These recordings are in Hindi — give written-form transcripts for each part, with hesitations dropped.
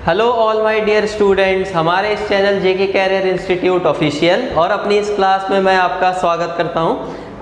Hello all my dear students, हमारे इस channel JK career institute official और अपनी इस क्लास में मैं आपका स्वागत करता हूं।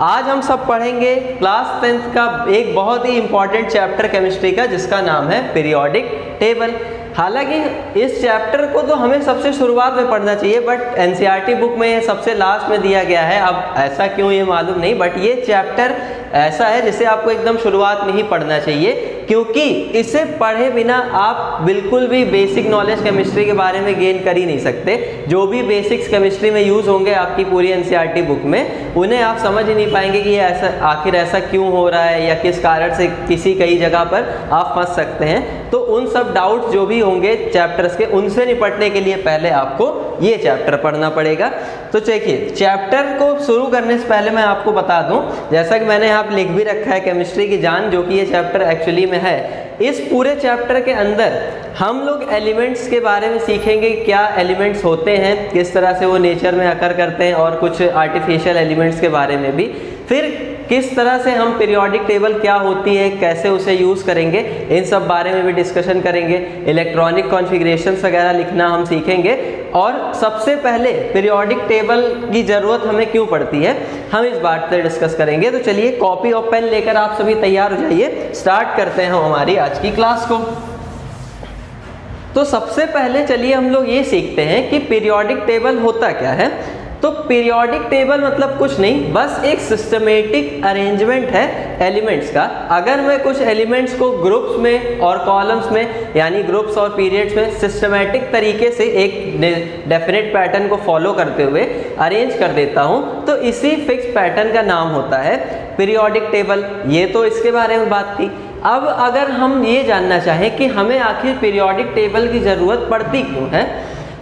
आज हम सब पढ़ेंगे क्लास 10th का एक बहुत ही इंपॉर्टेंट चैप्टर केमिस्ट्री का, जिसका नाम है पीरियोडिक टेबल। हालांकि इस चैप्टर को तो हमें सबसे शुरुआत में पढ़ना चाहिए, बट एनसीईआरटी बुक में ये सबसे लास्ट में दिया गया है। अब ऐसा क्यों ये मालूम नहीं, बट ये चैप्टर ऐसा है जिसे आपको एकदम शुरुआत में ही पढ़ना चाहिए, क्योंकि इसे पढ़े बिना आप बिल्कुल भी बेसिक नॉलेज केमिस्ट्री के बारे में गेन कर ही नहीं सकते। जो भी बेसिक्स केमिस्ट्री में यूज़ होंगे आपकी पूरी एनसीईआरटी बुक में, उन्हें आप समझ ही नहीं पाएंगे कि ये ऐसा आखिर ऐसा क्यों हो रहा है या किस कारण से किसी कई जगह पर आप फंस सकते हैं। तो उन सब डाउट्स जो भी होंगे चैप्टर्स के, उनसे निपटने के लिए पहले आपको ये चैप्टर पढ़ना पड़ेगा। तो देखिए, चैप्टर को शुरू करने से पहले मैं आपको बता दूं, जैसा कि मैंने यहाँ लिख भी रखा है केमिस्ट्री की जान, जो कि ये चैप्टर एक्चुअली में है। इस पूरे चैप्टर के अंदर हम लोग एलिमेंट्स के बारे में सीखेंगे, क्या एलिमेंट्स होते हैं, किस तरह से वो नेचर में अकर करते हैं, और कुछ आर्टिफिशियल एलिमेंट्स के बारे में भी। फिर किस तरह से हम पीरियोडिक टेबल क्या होती है, कैसे उसे यूज़ करेंगे, इन सब बारे में भी डिस्कशन करेंगे। इलेक्ट्रॉनिक कॉन्फ़िगरेशंस वगैरह लिखना हम सीखेंगे। और सबसे पहले पीरियोडिक टेबल की ज़रूरत हमें क्यों पड़ती है, हम इस बात पर डिस्कस करेंगे। तो चलिए, कॉपी और पेन लेकर आप सभी तैयार हो जाइए, स्टार्ट करते हैं हमारी आज की क्लास को। तो सबसे पहले चलिए हम लोग ये सीखते हैं कि पीरियोडिक टेबल होता क्या है। तो पीरियोडिक टेबल मतलब कुछ नहीं, बस एक सिस्टमेटिक अरेंजमेंट है एलिमेंट्स का। अगर मैं कुछ एलिमेंट्स को ग्रुप्स में और कॉलम्स में, यानी ग्रुप्स और पीरियड्स में सिस्टमेटिक तरीके से एक डेफिनेट पैटर्न को फॉलो करते हुए अरेंज कर देता हूँ, तो इसी फिक्स पैटर्न का नाम होता है पीरियोडिक टेबल। ये तो इसके बारे में बात थी। अब अगर हम ये जानना चाहें कि हमें आखिर पीरियोडिक टेबल की ज़रूरत पड़ती क्यों है,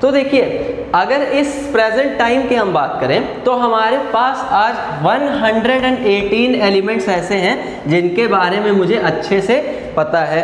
तो देखिए, अगर इस प्रेजेंट टाइम की हम बात करें तो हमारे पास आज 118 एलिमेंट्स ऐसे हैं जिनके बारे में मुझे अच्छे से पता है।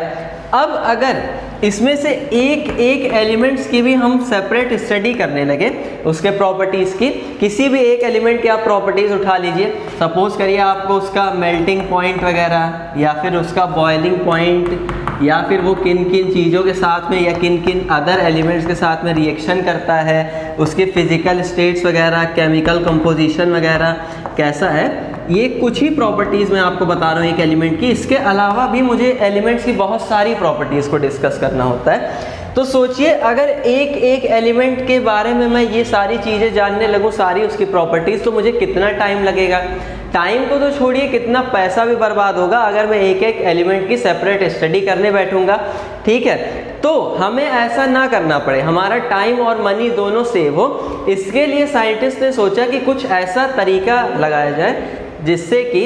अब अगर इसमें से एक एक एलिमेंट्स की भी हम सेपरेट स्टडी करने लगे, उसके प्रॉपर्टीज़ की, किसी भी एक एलिमेंट की आप प्रॉपर्टीज़ उठा लीजिए। सपोज करिए आपको उसका मेल्टिंग पॉइंट वगैरह, या फिर उसका बॉइलिंग पॉइंट, या फिर वो किन किन चीज़ों के साथ में या किन किन अदर एलिमेंट्स के साथ में रिएक्शन करता है, उसके फिजिकल स्टेट्स वगैरह, केमिकल कंपोजिशन वगैरह कैसा है, ये कुछ ही प्रॉपर्टीज़ मैं आपको बता रहा हूँ एक एलिमेंट की। इसके अलावा भी मुझे एलिमेंट्स की बहुत सारी प्रॉपर्टीज़ को डिस्कस करना होता है। तो सोचिए, अगर एक एक एलिमेंट के बारे में मैं ये सारी चीज़ें जानने लगूँ, सारी उसकी प्रॉपर्टीज़, तो मुझे कितना टाइम लगेगा। टाइम को तो छोड़िए, कितना पैसा भी बर्बाद होगा अगर मैं एक एक एलिमेंट की सेपरेट स्टडी करने बैठूंगा। ठीक है, तो हमें ऐसा ना करना पड़े, हमारा टाइम और मनी दोनों सेव हो। इसके लिए साइंटिस्ट ने सोचा कि कुछ ऐसा तरीका लगाया जाए जिससे कि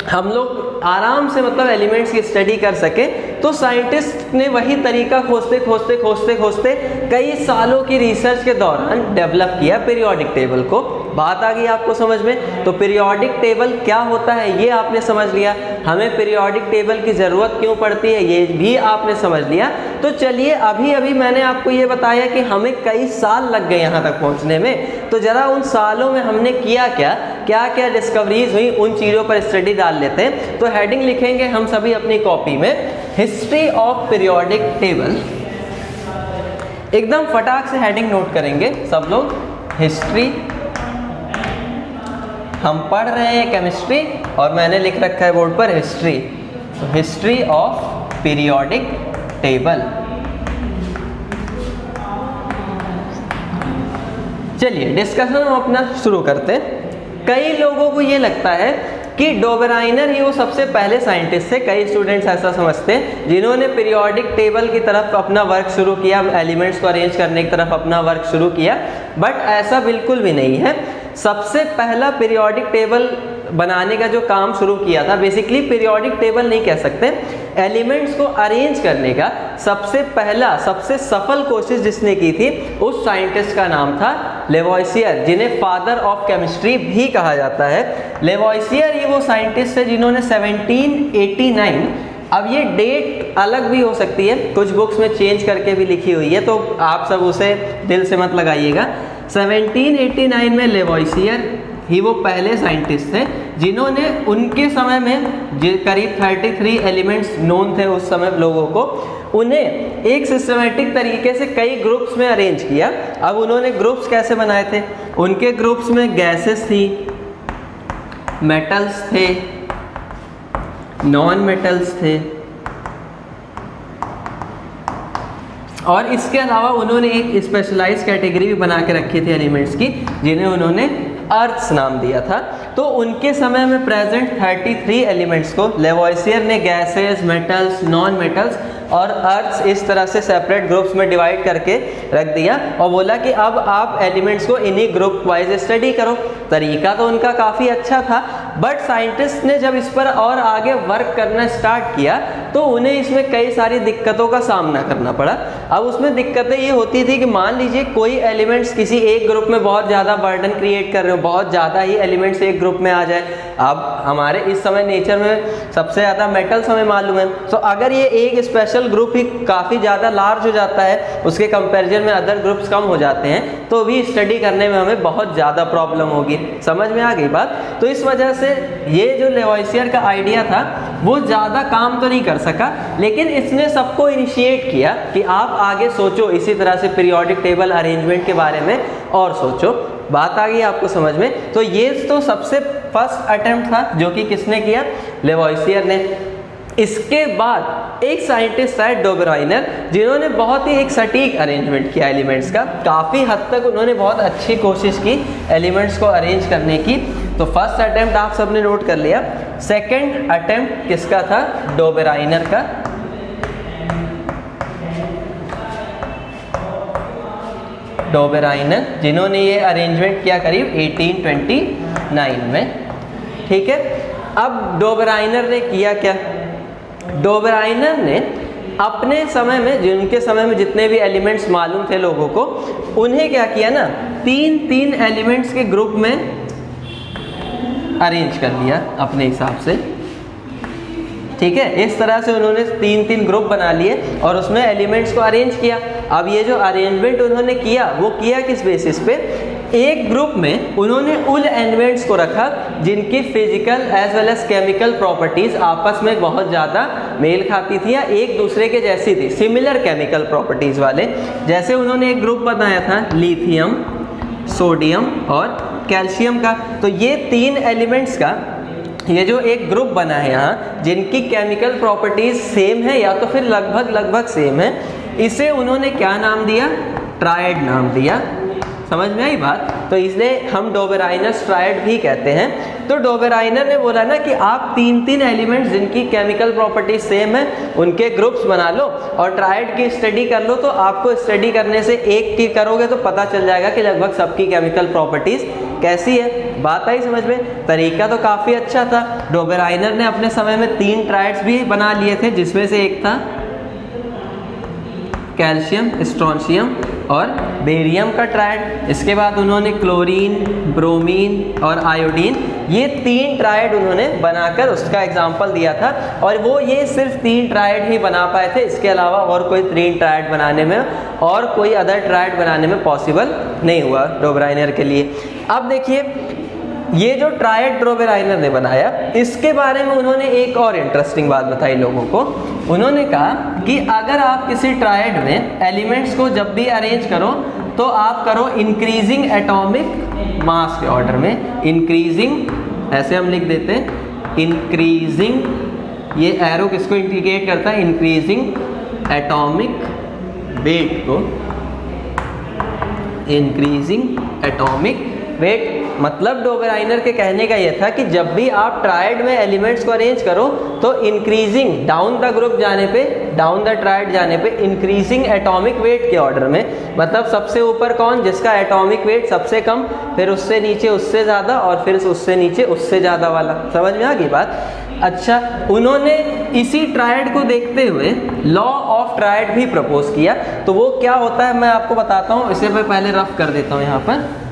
हम लोग आराम से मतलब एलिमेंट्स की स्टडी कर सके। तो साइंटिस्ट ने वही तरीका खोजते खोजते खोजते खोजते कई सालों की रिसर्च के दौरान डेवलप किया पीरियोडिक टेबल को। बात आ गई आपको समझ में। तो पीरियोडिक टेबल क्या होता है ये आपने समझ लिया, हमें पीरियोडिक टेबल की ज़रूरत क्यों पड़ती है ये भी आपने समझ लिया। तो चलिए, अभी अभी मैंने आपको ये बताया कि हमें कई साल लग गए यहाँ तक पहुँचने में, तो ज़रा उन सालों में हमने किया क्या, क्या क्या डिस्कवरीज हुई, उन चीज़ों पर स्टडी डाल लेते हैं। तो हेडिंग लिखेंगे हम सभी अपनी कॉपी में, हिस्ट्री ऑफ पीरियोडिक टेबल। एकदम फटाक से हेडिंग नोट करेंगे सब लोग, हिस्ट्री। हम पढ़ रहे हैं केमिस्ट्री और मैंने लिख रखा है बोर्ड पर हिस्ट्री। तो हिस्ट्री ऑफ पीरियोडिक टेबल। चलिए, डिस्कशन हम अपना शुरू करते हैं। कई लोगों को ये लगता है कि डोबेराइनर ही वो सबसे पहले साइंटिस्ट थे, कई स्टूडेंट्स ऐसा समझते हैं, जिन्होंने पीरियोडिक टेबल की तरफ अपना वर्क शुरू किया, एलिमेंट्स को अरेंज करने की तरफ अपना वर्क शुरू किया। बट ऐसा बिल्कुल भी नहीं है। सबसे पहला पीरियोडिक टेबल बनाने का जो काम शुरू किया था, बेसिकली पीरियोडिक टेबल नहीं कह सकते, एलिमेंट्स को अरेंज करने का सबसे पहला सबसे सफल कोशिश जिसने की थी, उस साइंटिस्ट का नाम था लेवोइसियर, जिन्हें फादर ऑफ केमिस्ट्री भी कहा जाता है। लेवोइसियर ये वो साइंटिस्ट है जिन्होंने 1789, अब ये डेट अलग भी हो सकती है, कुछ बुक्स में चेंज करके भी लिखी हुई है, तो आप सब उसे दिल से मत लगाइएगा। 1789 में लेवोइसियर ही वो पहले साइंटिस्ट थे जिन्होंने उनके समय में करीब 33 एलिमेंट्स नोन थे उस समय लोगों को, उन्हें एक सिस्टमेटिक तरीके से कई ग्रुप्स में अरेंज किया। अब उन्होंने ग्रुप्स कैसे बनाए थे? उनके ग्रुप्स में गैसेस थी, मेटल्स थे, नॉन मेटल्स थे, और इसके अलावा उन्होंने एक स्पेशलाइज्ड कैटेगरी भी बना के रखी थी एलिमेंट्स की, जिन्हें उन्होंने अर्थ्स नाम दिया था। तो उनके समय में प्रेजेंट 33 एलिमेंट्स को लेवोइसियर ने गैसेस, मेटल्स, नॉन मेटल्स और अर्थ्स इस तरह से सेपरेट ग्रुप्स में डिवाइड करके रख दिया और बोला कि अब आप एलिमेंट्स को इन्हीं ग्रुप वाइज स्टडी करो। तरीका तो उनका काफ़ी अच्छा था, बट साइंटिस्ट ने जब इस पर और आगे वर्क करना स्टार्ट किया तो उन्हें इसमें कई सारी दिक्कतों का सामना करना पड़ा। अब उसमें दिक्कतें ये होती थी कि मान लीजिए कोई एलिमेंट्स किसी एक ग्रुप में बहुत ज़्यादा बर्डन क्रिएट कर रहे हो, बहुत ज़्यादा ही एलिमेंट्स एक ग्रुप में आ जाए। अब हमारे इस समय नेचर में सबसे ज़्यादा मेटल्स हमें मालूम है, तो अगर ये एक स्पेशल ग्रुप ही काफ़ी ज़्यादा लार्ज हो जाता है, उसके कंपैरिजन में अदर ग्रुप्स कम हो जाते हैं, तो भी स्टडी करने में हमें बहुत ज़्यादा प्रॉब्लम होगी। समझ में आ गई बात? तो इस वजह से ये जो लेवोइसियर का आइडिया था वो ज़्यादा काम तो नहीं कर सका, लेकिन इसने सबको इनिशिएट किया कि आप आगे सोचो इसी तरह से पीरियोडिक टेबल अरेंजमेंट के बारे में और सोचो। बात आ गई आपको समझ में? तो ये तो सबसे फर्स्ट अटेम्प्ट था जो कि किसने किया? लेवोइसियर ने। इसके बाद एक साइंटिस्ट है डोबेराइनर, जिन्होंने बहुत ही एक सटीक अरेंजमेंट किया एलिमेंट्स का। काफ़ी हद तक उन्होंने बहुत अच्छी कोशिश की एलिमेंट्स को अरेंज करने की। तो फर्स्ट अटेम्प्ट आप सबने नोट कर लिया। सेकंड अटेम्प्ट किसका था? डोबेराइनर का। डोबेराइनर जिन्होंने ये अरेंजमेंट किया करीब 1829 में। ठीक है, अब डोबेराइनर ने किया क्या? डोबेराइनर ने अपने समय में, जिनके समय में जितने भी एलिमेंट्स मालूम थे लोगों को, उन्हें क्या किया ना, तीन एलिमेंट्स के ग्रुप में अरेंज कर लिया अपने हिसाब से। ठीक है, इस तरह से उन्होंने तीन ग्रुप बना लिए और उसमें एलिमेंट्स को अरेंज किया। अब ये जो अरेंजमेंट उन्होंने किया वो किया किस बेसिस पे? एक ग्रुप में उन्होंने उन एलिमेंट्स को रखा जिनकी physical as well as chemical properties आपस में बहुत ज़्यादा मेल खाती थी या एक दूसरे के जैसी थी, सिमिलर केमिकल प्रॉपर्टीज वाले। जैसे उन्होंने एक ग्रुप बनाया था लिथियम, सोडियम और कैल्शियम का। तो ये तीन एलिमेंट्स का ये जो एक ग्रुप बना है यहाँ, जिनकी केमिकल प्रॉपर्टीज सेम है या तो फिर लगभग सेम है, इसे उन्होंने क्या नाम दिया? ट्रायड नाम दिया। समझ में आई बात? तो इसलिए हम डोबेराइनर्स ट्रायड भी कहते हैं। तो डोबेराइनर ने बोला ना कि आप तीन एलिमेंट्स जिनकी केमिकल प्रॉपर्टीज सेम है उनके ग्रुप्स बना लो और ट्रायड की स्टडी कर लो। तो आपको स्टडी करने से एक की करोगे तो पता चल जाएगा कि लगभग सबकी केमिकल प्रॉपर्टीज कैसी है। बात आई समझ में? तरीका तो काफ़ी अच्छा था। डोबेराइनर ने अपने समय में 3 ट्रायड्स भी बना लिए थे, जिसमें से एक था कैल्शियम, स्ट्रोंशियम और बेरियम का ट्रायड। इसके बाद उन्होंने क्लोरीन, ब्रोमीन और आयोडीन, ये 3 ट्रायड उन्होंने बनाकर उसका एग्जाम्पल दिया था। और वो ये सिर्फ 3 ट्रायड ही बना पाए थे, इसके अलावा और कोई 3 ट्रायड बनाने में और कोई अदर ट्रायड बनाने में पॉसिबल नहीं हुआ डोबेराइनर के लिए। अब देखिए, ये जो ट्रायड डोबेराइनर ने बनाया, इसके बारे में उन्होंने एक और इंटरेस्टिंग बात बताई लोगों को। उन्होंने कहा कि अगर आप किसी ट्रायड में एलिमेंट्स को जब भी अरेंज करो तो आप करो इंक्रीजिंग एटॉमिक मास के ऑर्डर में। इंक्रीजिंग, ऐसे हम लिख देते हैं इंक्रीजिंग, ये एरो किसको इंडिकेट करता है? इंक्रीजिंग एटॉमिक वेट को। इंक्रीजिंग एटॉमिक वेट मतलब डोबेराइनर के कहने का यह था कि जब भी आप ट्रायड में एलिमेंट्स को अरेंज करो तो इंक्रीजिंग डाउन द ग्रुप जाने पे, डाउन द ट्रायड जाने पे इंक्रीजिंग एटॉमिक वेट के ऑर्डर में। मतलब सबसे ऊपर कौन? जिसका एटॉमिक वेट सबसे कम, फिर उससे नीचे उससे ज़्यादा और फिर उससे नीचे उससे ज़्यादा वाला। समझ में आ गई बात? अच्छा, उन्होंने इसी ट्रायड को देखते हुए लॉ ऑफ ट्रायड भी प्रपोज किया। तो वो क्या होता है मैं आपको बताता हूँ, इसे मैं पहले रफ कर देता हूँ यहाँ पर।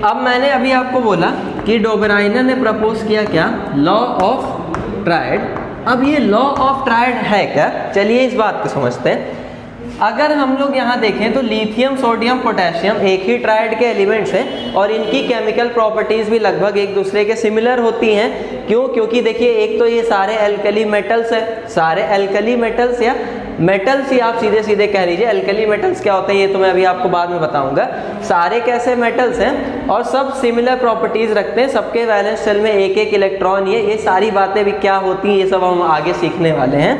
अब मैंने अभी आपको बोला कि डोबेराइनर ने प्रपोज किया क्या? Law of triad. अब ये लॉ ऑफ ट्रायड है क्या? चलिए इस बात को समझते हैं। अगर हम लोग यहाँ देखें तो लिथियम, सोडियम, पोटेशियम एक ही ट्राइड के एलिमेंट्स हैं और इनकी केमिकल प्रॉपर्टीज भी लगभग एक दूसरे के सिमिलर होती हैं। क्यों? क्योंकि देखिए एक तो ये सारे एल्कली मेटल्स है, सारे एल्कली मेटल्स या मेटल्स ही आप सीधे सीधे कह लीजिए। एल्कली मेटल्स क्या होते हैं ये तो मैं अभी आपको बाद में बताऊंगा। सारे कैसे मेटल्स हैं और सब सिमिलर प्रॉपर्टीज रखते हैं, सबके वैलेंस शेल में एक एक इलेक्ट्रॉन। ये सारी बातें भी क्या होती हैं ये सब हम आगे सीखने वाले हैं।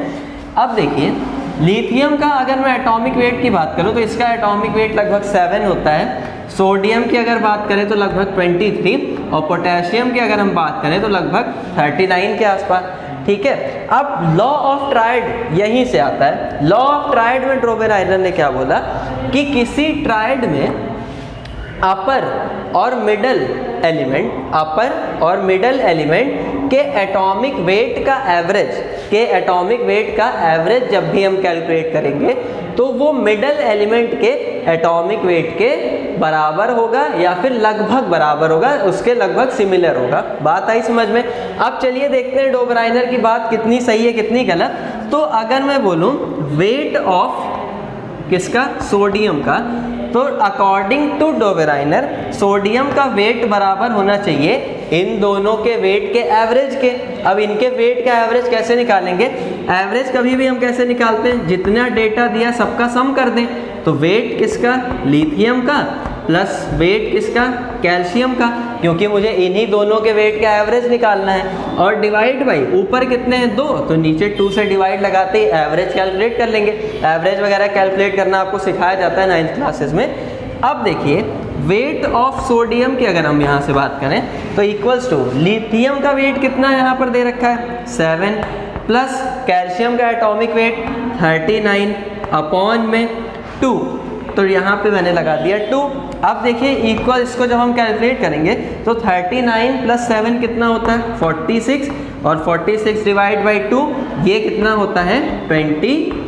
अब देखिए लिथियम का अगर मैं एटॉमिक वेट की बात करूं तो इसका एटॉमिक वेट लगभग 7 होता है। सोडियम की अगर बात करें तो लगभग 23 और पोटेशियम की अगर हम बात करें तो लगभग 39 के आसपास। ठीक है, अब लॉ ऑफ ट्राइड यहीं से आता है। लॉ ऑफ ट्राइड में डोबेराइनर ने क्या बोला कि किसी ट्राइड में अपर और मिडल एलिमेंट के एटॉमिक वेट का एवरेज जब भी हम कैलकुलेट करेंगे तो वो मिडल एलिमेंट के एटॉमिक वेट के बराबर होगा या फिर लगभग बराबर होगा, उसके लगभग सिमिलर होगा। बात आई समझ में? अब चलिए देखते हैं डोबेराइनर की बात कितनी सही है कितनी गलत। तो अगर मैं बोलूं वेट ऑफ किसका, सोडियम का, तो अकॉर्डिंग टू डोबेराइनर सोडियम का वेट बराबर होना चाहिए इन दोनों के वेट के एवरेज के। अब इनके वेट का एवरेज कैसे निकालेंगे? एवरेज कभी भी हम कैसे निकालते हैं? जितना डेटा दिया सबका सम कर दें। तो वेट किसका, लिथियम का, प्लस वेट किसका, कैल्शियम का, क्योंकि मुझे इन्हीं दोनों के वेट का एवरेज निकालना है। और डिवाइड बाई ऊपर कितने हैं 2, तो नीचे 2 से डिवाइड लगाते ही एवरेज कैलकुलेट कर लेंगे। एवरेज वगैरह कैलकुलेट करना आपको सिखाया जाता है 9th क्लासेस में। अब देखिए वेट ऑफ सोडियम की अगर हम यहाँ से बात करें तो इक्वल्स टू लिथियम का वेट कितना यहाँ पर दे रखा है 7 प्लस कैल्शियम का एटॉमिक वेट 39 अपॉन में 2, तो यहाँ पे मैंने लगा दिया 2। अब देखिए इक्वल इसको जब हम कैलकुलेट करेंगे तो 39 प्लस 7 कितना होता है 46 और 46 डिवाइड बाई 2 ये कितना होता है 23।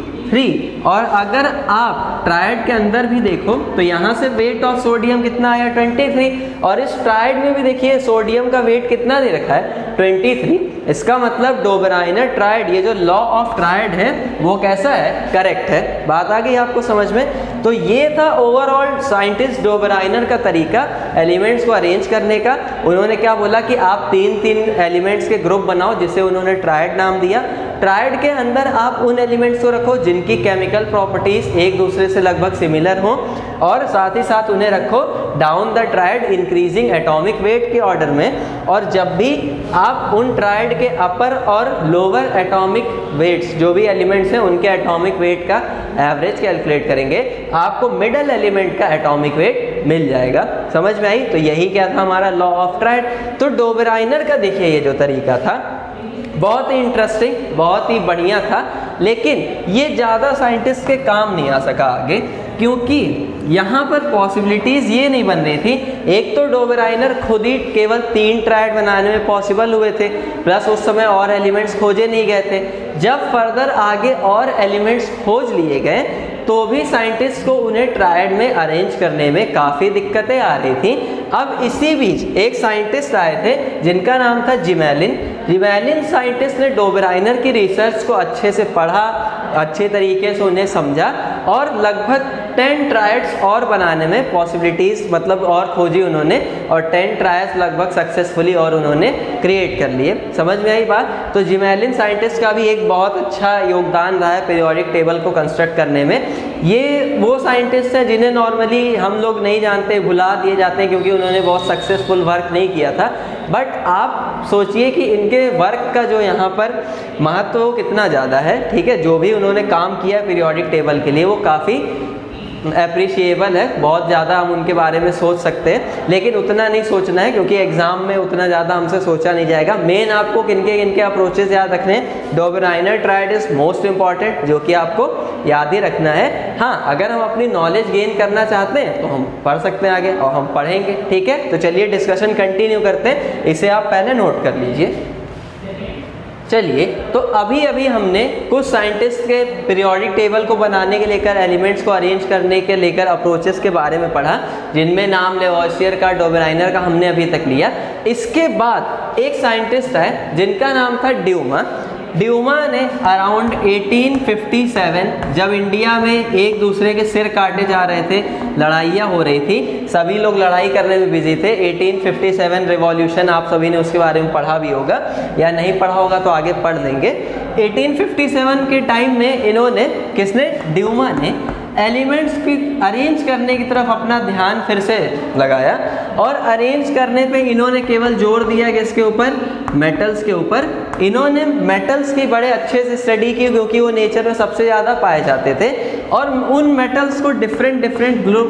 और अगर आप ट्रायड के अंदर भी देखो तो यहाँ से वेट ऑफ सोडियम कितना आया 23 और इस ट्रायड में भी देखिए सोडियम का वेट कितना दे रखा है 23। इसका मतलब डोबेराइनर ट्रायड, ये जो लॉ ऑफ ट्रायड है वो कैसा है, करेक्ट है। बात आ गई आपको समझ में? तो ये था ओवरऑल साइंटिस्ट डोबेराइनर का तरीका एलिमेंट्स को अरेंज करने का। उन्होंने क्या बोला कि आप 3 एलिमेंट्स के ग्रुप बनाओ जिसे उन्होंने ट्रायड नाम दिया। ट्रायड के अंदर आप उन एलिमेंट्स को रखो जिनकी केमिकल प्रॉपर्टीज एक दूसरे से लगभग सिमिलर हों और साथ ही साथ उन्हें रखो down the triad increasing atomic weight के ऑर्डर में। और जब भी आप उन ट्रायड के अपर और लोअर एटॉमिक वेट्स जो भी एलिमेंट्स हैं उनके एटॉमिक वेट का एवरेज कैलकुलेट करेंगे आपको मिडल एलिमेंट का एटॉमिक वेट मिल जाएगा। समझ में आई? तो यही क्या था हमारा लॉ ऑफ ट्रायड। तो डोबेराइनर का देखिए ये जो तरीका था बहुत ही इंटरेस्टिंग, बहुत ही बढ़िया था, लेकिन ये ज़्यादा साइंटिस्ट के काम नहीं आ सका आगे, क्योंकि यहाँ पर पॉसिबिलिटीज़ ये नहीं बन रही थी। एक तो डोबेराइनर खुद ही केवल 3 ट्रायड बनाने में पॉसिबल हुए थे, प्लस उस समय और एलिमेंट्स खोजे नहीं गए थे। जब फर्दर आगे और एलिमेंट्स खोज लिए गए तो भी साइंटिस्ट को उन्हें ट्रायड में अरेंज करने में काफ़ी दिक्कतें आ रही थी। अब इसी बीच एक साइंटिस्ट आए थे जिनका नाम था जिमेलिन साइंटिस्ट ने डोबेराइनर की रिसर्च को अच्छे से पढ़ा, अच्छे तरीके से उन्हें समझा और लगभग 10 ट्रायड्स और बनाने में पॉसिबिलिटीज़ मतलब और खोजी उन्होंने और 10 ट्रायड्स लगभग सक्सेसफुली और उन्होंने क्रिएट कर लिए। समझ में आई बात? तो जिमेलिन साइंटिस्ट का भी एक बहुत अच्छा योगदान रहा है पीरियोडिक टेबल को कंस्ट्रक्ट करने में। ये वो साइंटिस्ट हैं जिन्हें नॉर्मली हम लोग नहीं जानते, भुला दिए जाते हैं क्योंकि उन्होंने बहुत सक्सेसफुल वर्क नहीं किया था। बट आप सोचिए कि इनके वर्क का जो यहाँ पर महत्व कितना ज़्यादा है। ठीक है, जो भी उन्होंने काम किया पीरियोडिक टेबल के लिए वो काफ़ी अप्रिशिएबल है। बहुत ज़्यादा हम उनके बारे में सोच सकते हैं, लेकिन उतना नहीं सोचना है क्योंकि एग्जाम में उतना ज़्यादा हमसे सोचा नहीं जाएगा। मेन आपको किनके अप्रोचेस याद रखने हैं। Dobereiner triad is most important, जो कि आपको याद ही रखना है। हाँ, अगर हम अपनी नॉलेज गेन करना चाहते हैं तो हम पढ़ सकते हैं आगे और हम पढ़ेंगे। ठीक है, तो चलिए डिस्कशन कंटिन्यू करते हैं। इसे आप पहले नोट कर लीजिए। चलिए, तो अभी हमने कुछ साइंटिस्ट के पीरियोडिक टेबल को बनाने के लेकर, एलिमेंट्स को अरेंज करने के लेकर अप्रोचेस के बारे में पढ़ा, जिनमें नाम लेवोसियर का, डोबेराइनर का हमने अभी तक लिया। इसके बाद एक साइंटिस्ट है जिनका नाम था ड्यूमा। ड्यूमा ने अराउंड 1857, जब इंडिया में एक दूसरे के सिर काटे जा रहे थे, लड़ाइयाँ हो रही थी, सभी लोग लड़ाई करने में बिजी थे। 1857 रिवॉल्यूशन, आप सभी ने उसके बारे में पढ़ा भी होगा, या नहीं पढ़ा होगा तो आगे पढ़ लेंगे। 1857 के टाइम में इन्होंने, किसने, ड्यूमा ने एलिमेंट्स की अरेंज करने की तरफ अपना ध्यान फिर से लगाया, और अरेंज करने पे इन्होंने केवल जोर दिया कि इसके ऊपर, मेटल्स के ऊपर। इन्होंने मेटल्स की बड़े अच्छे से स्टडी की, क्योंकि वो नेचर में सबसे ज़्यादा पाए जाते थे, और उन मेटल्स को डिफरेंट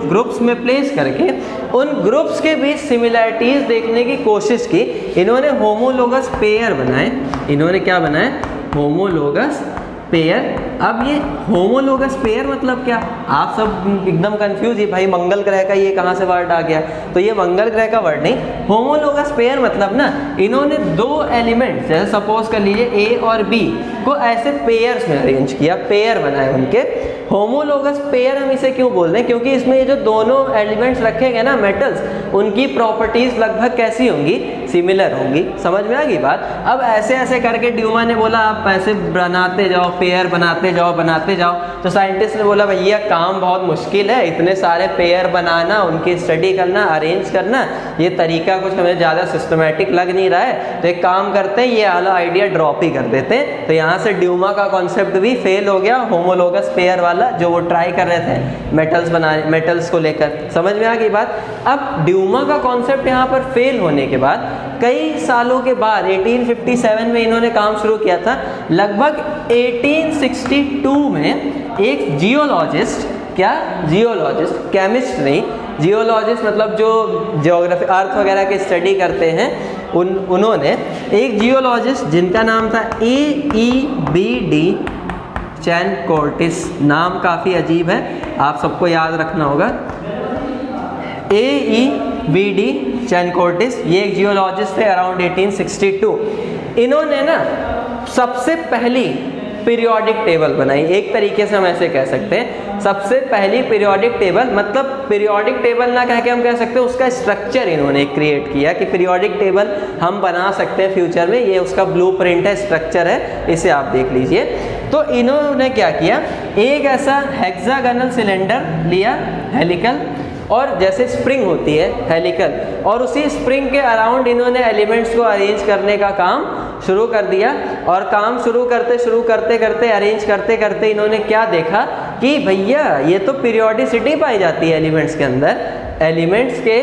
ग्रुप्स में प्लेस करके उन ग्रुप्स के बीच सिमिलैरिटीज़ देखने की कोशिश की। इन्होंने होमोलोगस पेयर बनाए। इन्होंने क्या बनाए? Homologous pair. अब ये होमोलोगस पेयर मतलब क्या? आप सब एकदम कंफ्यूज है, भाई मंगल ग्रह का ये कहाँ से वर्ड आ गया? तो ये मंगल ग्रह का वर्ड नहीं, होमोलोगस पेयर मतलब ना, इन्होंने दो एलिमेंट्स, जैसे सपोज कर लीजिए ए और बी को ऐसे पेयर्स में अरेंज किया, पेयर बनाए उनके। होमोलोगस पेयर हम इसे क्यों बोल रहे हैं? क्योंकि इसमें ये जो दोनों एलिमेंट्स रखे गए ना, मेटल्स, उनकी प्रॉपर्टीज लगभग कैसी होंगी? सिमिलर होंगी। समझ में आ गई बात? अब ऐसे ऐसे करके ड्यूमा ने बोला आप ऐसे बनाते जाओ, पेयर बनाते जाओ। तो साइंटिस्ट ने बोला भैया काम बहुत मुश्किल है, इतने सारे पेयर बनाना, उनकी स्टडी करना, अरेंज करना, ये तरीका कुछ हमें ज़्यादा सिस्टमेटिक लग नहीं रहा है, तो एक काम करते हैं, ये वाला आइडिया ड्रॉप ही कर देते हैं। तो यहाँ से ड्यूमा का कॉन्सेप्ट भी फेल हो गया, होमोलोगस पेयर वाला जो वो ट्राई कर रहे थे मेटल्स बनाने, मेटल्स को लेकर। समझ में आ गई बात? अब ड्यूमा का कॉन्सेप्ट यहाँ पर फेल होने के बाद कई सालों के बाद 1857 में इन्होंने काम शुरू किया था। लगभग 1862 में एक जियोलॉजिस्ट, क्या जियोलॉजिस्ट, केमिस्ट नहीं, जियोलॉजिस्ट मतलब जो ज्योग्राफी, अर्थ वगैरह की स्टडी करते हैं, उन्होंने एक जियोलॉजिस्ट जिनका नाम था AEBD चैनकोर्टिस, नाम काफ़ी अजीब है, आप सबको याद रखना होगा। AEBD चैनकोर्टिस, ये एक जियोलॉजिस्ट थे अराउंड 1862। इन्होंने ना सबसे पहली पीरियोडिक टेबल बनाई, एक तरीके से हम ऐसे कह सकते हैं, सबसे पहली पीरियोडिक टेबल, मतलब पीरियोडिक टेबल ना कह के हम कह सकते हैं उसका स्ट्रक्चर इन्होंने क्रिएट किया कि पीरियोडिक टेबल हम बना सकते हैं फ्यूचर में, ये उसका ब्लूप्रिंट है, स्ट्रक्चर है, इसे आप देख लीजिए। तो इन्होंने क्या किया, एक ऐसा हेक्सागोनल सिलेंडर लिया, हेलिकल, और जैसे स्प्रिंग होती है हेलिकल, और उसी स्प्रिंग के अराउंड इन्होंने एलिमेंट्स को अरेंज करने का काम शुरू कर दिया। और काम शुरू करते अरेंज करते इन्होंने क्या देखा कि भैया ये तो पीरियोडिसिटी पाई जाती है एलिमेंट्स के अंदर। एलिमेंट्स के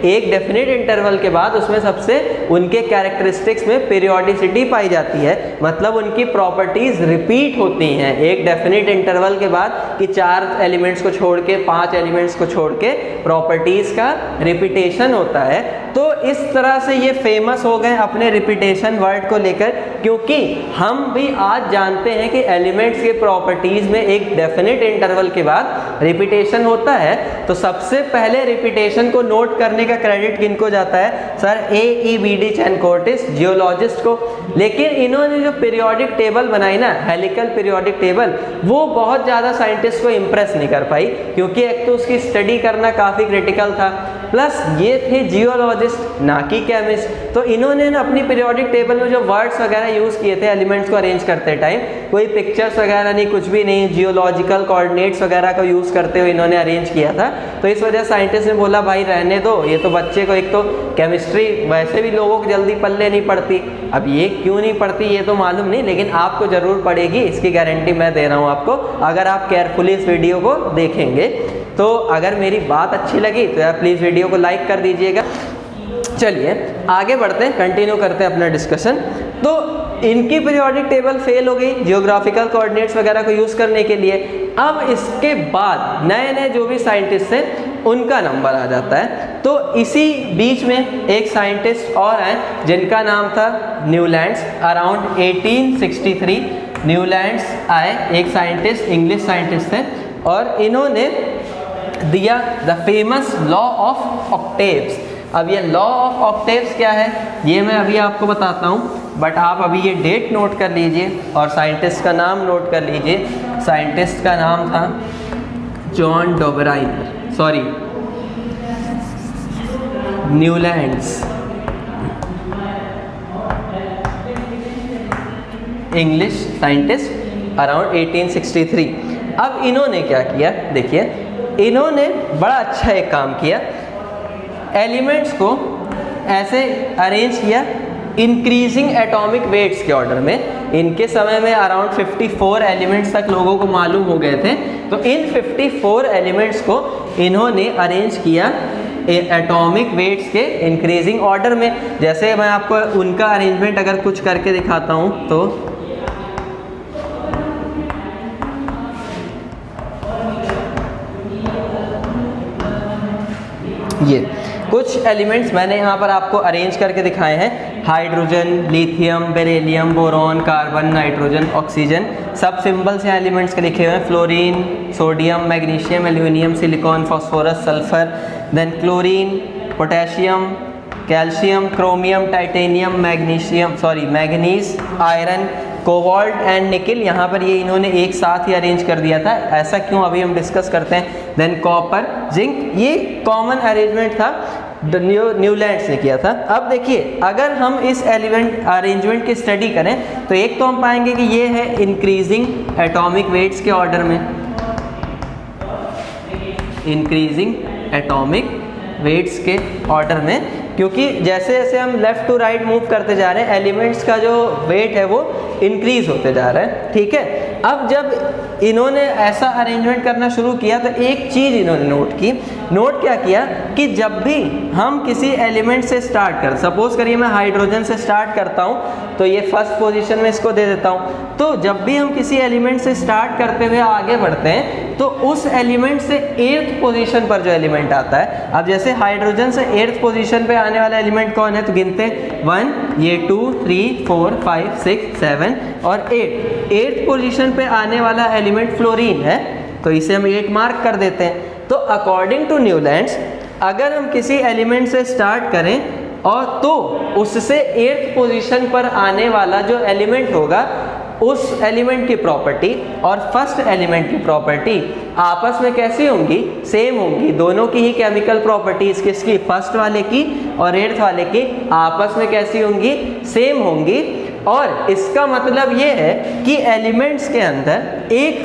एक डेफिनेट इंटरवल के बाद उसमें सबसे उनके कैरेक्टरिस्टिक्स में पीरियोडिसिटी पाई जाती है, मतलब उनकी प्रॉपर्टीज रिपीट होती हैं एक डेफिनेट इंटरवल के बाद, कि 4 एलिमेंट्स को छोड़ के 5 एलिमेंट्स को छोड़ के प्रॉपर्टीज का रिपीटेशन होता है। तो इस तरह से ये फेमस हो गए अपने रिपीटेशन वर्ड को लेकर, क्योंकि हम भी आज जानते हैं कि एलिमेंट्स के प्रॉपर्टीज में एक डेफिनेट इंटरवल के बाद रिपीटेशन होता है। तो सबसे पहले रिपीटेशन को नोट करने का क्रेडिट किनको जाता है? सर AEBD चैनकोर्टिस, जियोलॉजिस्ट को। लेकिन इन्होंने जो पीरियोडिक टेबल बनाई ना, हेलिकल पीरियोडिक टेबल, वो बहुत ज़्यादा साइंटिस्ट को इम्प्रेस नहीं कर पाई, क्योंकि एक तो उसकी स्टडी करना काफ़ी क्रिटिकल था, प्लस ये थे जियोलॉजिस्ट ना कि केमिस्ट। तो इन्होंने ना अपनी पीरियोडिक टेबल में जो वर्ड्स वगैरह यूज़ किए थे एलिमेंट्स को अरेंज करते टाइम, कोई पिक्चर्स वगैरह नहीं, कुछ भी नहीं, जियोलॉजिकल कोऑर्डिनेट्स वगैरह का यूज़ करते हुए इन्होंने अरेंज किया था। तो इस वजह साइंटिस्ट ने बोला भाई रहने दो, ये तो बच्चे को, एक तो केमिस्ट्री वैसे भी लोगों को जल्दी पल्ले नहीं पड़ती, अब ये क्यों नहीं पड़ती ये तो मालूम नहीं, लेकिन आपको ज़रूर पड़ेगी, इसकी गारंटी मैं दे रहा हूँ आपको, अगर आप केयरफुली इस वीडियो को देखेंगे। तो अगर मेरी बात अच्छी लगी तो यार प्लीज़ वीडियो को लाइक कर दीजिएगा। चलिए आगे बढ़ते हैं, कंटिन्यू करते हैं अपना डिस्कशन। तो इनकी पीरियोडिक टेबल फेल हो गई जियोग्राफिकल कोऑर्डिनेट्स वगैरह को यूज़ करने के लिए। अब इसके बाद नए नए जो भी साइंटिस्ट हैं उनका नंबर आ जाता है। तो इसी बीच में एक साइंटिस्ट और हैं जिनका नाम था न्यूलैंड्स, अराउंड 1863 न्यूलैंड्स आए, एक साइंटिस्ट, इंग्लिश साइंटिस्ट थे, और इन्होंने दिया the famous law of octaves. अब ये लॉ ऑफ ऑक्टेव्स क्या है ये मैं अभी आपको बताता हूँ, बट आप अभी ये डेट नोट कर लीजिए और साइंटिस्ट का नाम नोट कर लीजिए। साइंटिस्ट का नाम था John Dobereiner, sorry Newlands. English scientist around 1863। अब इन्होंने क्या किया, देखिए इन्होंने बड़ा अच्छा एक काम किया, एलिमेंट्स को ऐसे अरेंज किया इंक्रीजिंग एटॉमिक वेट्स के ऑर्डर में। इनके समय में अराउंड 54 एलिमेंट्स तक लोगों को मालूम हो गए थे, तो इन 54 एलिमेंट्स को इन्होंने अरेंज किया एटॉमिक वेट्स के इंक्रीजिंग ऑर्डर में। जैसे मैं आपको उनका अरेंजमेंट अगर कुछ करके दिखाता हूँ तो ये कुछ एलिमेंट्स मैंने यहाँ पर आपको अरेंज करके दिखाए हैं। Hydrogen, lithium, beryllium, boron, carbon, nitrogen, oxygen, सब सिंबल्स यहाँ एलिमेंट्स के लिखे हुए हैं। Fluorine, sodium, magnesium, aluminium, silicon, phosphorus, sulphur, then chlorine, potassium, calcium, chromium, titanium, manganese, iron, cobalt and nickel. यहाँ पर ये इन्होंने एक साथ ही अरेंज कर दिया था, ऐसा क्यों अभी हम डिस्कस करते हैं। देन कॉपर, जिंक, ये कॉमन अरेंजमेंट था, न्यूलैंड्स ने किया था। अब देखिए अगर हम इस एलिमेंट अरेंजमेंट की स्टडी करें तो एक तो हम पाएंगे कि ये है इंक्रीजिंग एटॉमिक वेट्स के ऑर्डर में, इंक्रीजिंग एटॉमिक वेट्स के ऑर्डर में, क्योंकि जैसे जैसे हम लेफ्ट टू राइट मूव करते जा रहे हैं एलिमेंट्स का जो वेट है वो इंक्रीज होते जा रहा है, ठीक है। अब जब इन्होंने ऐसा अरेंजमेंट करना शुरू किया तो एक चीज़ इन्होंने नोट क्या किया कि जब भी हम किसी एलिमेंट से स्टार्ट कर, सपोज करिए मैं हाइड्रोजन से स्टार्ट करता हूँ तो ये फर्स्ट पोजीशन में इसको दे देता हूँ, तो जब भी हम किसी एलिमेंट से स्टार्ट करते हुए आगे बढ़ते हैं तो उस एलिमेंट से 8th पोजीशन पर जो एलिमेंट आता है, अब जैसे हाइड्रोजन से 8th पोजीशन पे आने वाला एलिमेंट कौन है तो गिनते हैं 1, ये 2, 3, 4, 5, 6, 7 और 8। 8th पोजीशन पे आने वाला एलिमेंट फ्लोरीन है, तो इसे हम 8 मार्क कर देते हैं। तो अकॉर्डिंग टू न्यूलैंड्स अगर हम किसी एलिमेंट से स्टार्ट करें और तो उससे 8th पोजीशन पर आने वाला जो एलिमेंट होगा उस एलिमेंट की प्रॉपर्टी और फर्स्ट एलिमेंट की प्रॉपर्टी आपस में कैसी होंगी, सेम होंगी। दोनों की ही केमिकल प्रॉपर्टीज किसकी, फर्स्ट वाले की और 8th वाले की आपस में कैसी होंगी, सेम होंगी। और इसका मतलब ये है कि एलिमेंट्स के अंदर एक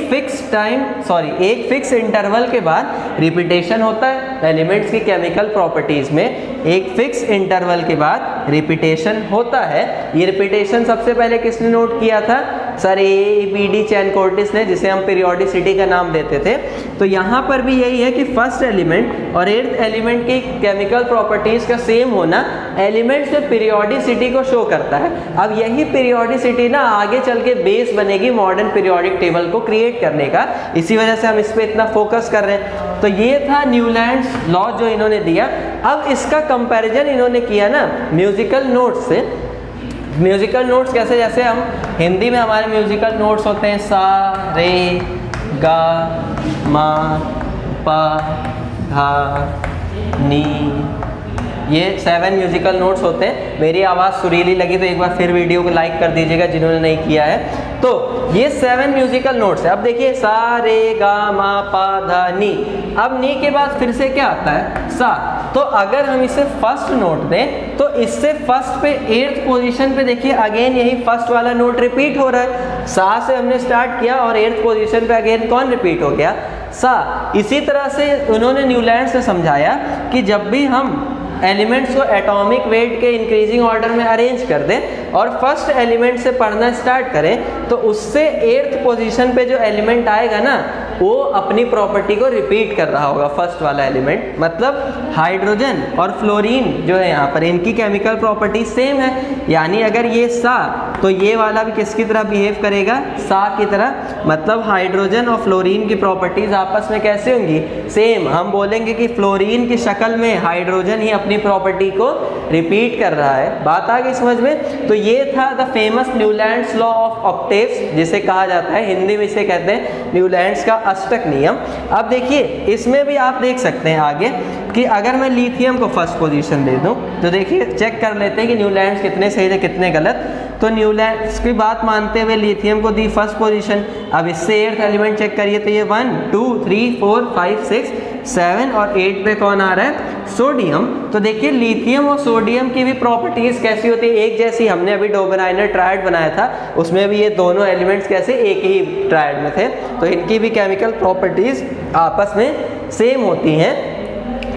फिक्स इंटरवल के बाद रिपीटेशन होता है। एलिमेंट्स की केमिकल प्रॉपर्टीज में एक फिक्स इंटरवल के बाद रिपीटेशन होता है। ये रिपीटेशन सबसे पहले किसने नोट किया था, सर AEPD चैनकोर्टिस ने, जिसे हम पीरियोडिसिटी का नाम देते थे। तो यहाँ पर भी यही है कि फर्स्ट एलिमेंट और 8th एलिमेंट की केमिकल प्रॉपर्टीज का सेम होना एलिमेंट्स में पीरियोडिसिटी को शो करता है। अब यही पीरियोडिसिटी ना आगे चल के बेस बनेगी मॉडर्न पीरियोडिक टेबल को क्रिएट करने का, इसी वजह से हम इस पे इतना फोकस कर रहे हैं। तो ये था न्यूलैंड्स लॉ जो इन्होंने दिया। अब इसका कंपैरिजन इन्होंने किया ना म्यूजिकल नोट्स से। म्यूजिकल नोट्स कैसे, जैसे हम हिंदी में हमारे म्यूजिकल नोट्स होते हैं सा, रे, गा, मा, पा, धा, नी, ये 7 म्यूजिकल नोट्स होते हैं। मेरी आवाज़ सुरीली लगी तो एक बार फिर वीडियो को लाइक कर दीजिएगा जिन्होंने नहीं किया है। तो ये 7 म्यूजिकल नोट्स है। अब देखिए सा, रे, गा, मा, पा, धा, नी। अब नी के बाद फिर से क्या आता है, सा। तो अगर हम इसे फर्स्ट नोट दें तो इससे फर्स्ट पे 8th पोजीशन पे देखिए अगेन यही फर्स्ट वाला नोट रिपीट हो रहा है। सा से हमने स्टार्ट किया और 8th पोजीशन पे अगेन कौन रिपीट हो गया, सा। इसी तरह से उन्होंने न्यूलैंड्स से समझाया कि जब भी हम एलिमेंट्स को एटॉमिक वेट के इंक्रीजिंग ऑर्डर में अरेंज कर दें और फर्स्ट एलिमेंट से पढ़ना स्टार्ट करें तो उससे 8th पोजीशन पे जो एलिमेंट आएगा ना वो अपनी प्रॉपर्टी को रिपीट कर रहा होगा फर्स्ट वाला एलिमेंट। मतलब हाइड्रोजन और फ्लोरीन जो है यहाँ पर इनकी केमिकल प्रॉपर्टी सेम है, यानी अगर ये सा तो ये वाला भी किसकी तरह बिहेव करेगा, सा की तरह। मतलब हाइड्रोजन और फ्लोरीन की प्रॉपर्टीज आपस में कैसे होंगी, सेम। हम बोलेंगे कि फ्लोरीन की शक्ल में हाइड्रोजन ही अपनी प्रॉपर्टी को रिपीट कर रहा है। बात आ गई समझ में। तो ये था the famous Newlands law of octaves, जिसे कहा जाता है हिंदी में इसे कहते हैं न्यूलैंड्स का अष्टक नियम। अब देखिए इसमें भी आप देख सकते हैं आगे कि अगर मैं लिथियम को फर्स्ट पोजीशन दे दूं तो देखिए चेक कर लेते हैं कि न्यूलैंड्स कितने सही थे कितने गलत। तो न्यूलैंड्स की बात मानते हुए लिथियम को दी फर्स्ट पोजीशन। अब इससे 8th एलिमेंट चेक करिए तो ये 1 2 3 4 5 6 7 और 8 पे कौन आ रहा है? सोडियम। तो देखिए लिथियम और सोडियम की भी प्रॉपर्टीज कैसी होती है, एक जैसी। हमने अभी डोबेराइनर ट्रायड बनाया था, उसमें भी ये दोनों एलिमेंट्स कैसे एक ही ट्रायड में थे, तो इनकी भी केमिकल प्रॉपर्टीज आपस में सेम होती हैं।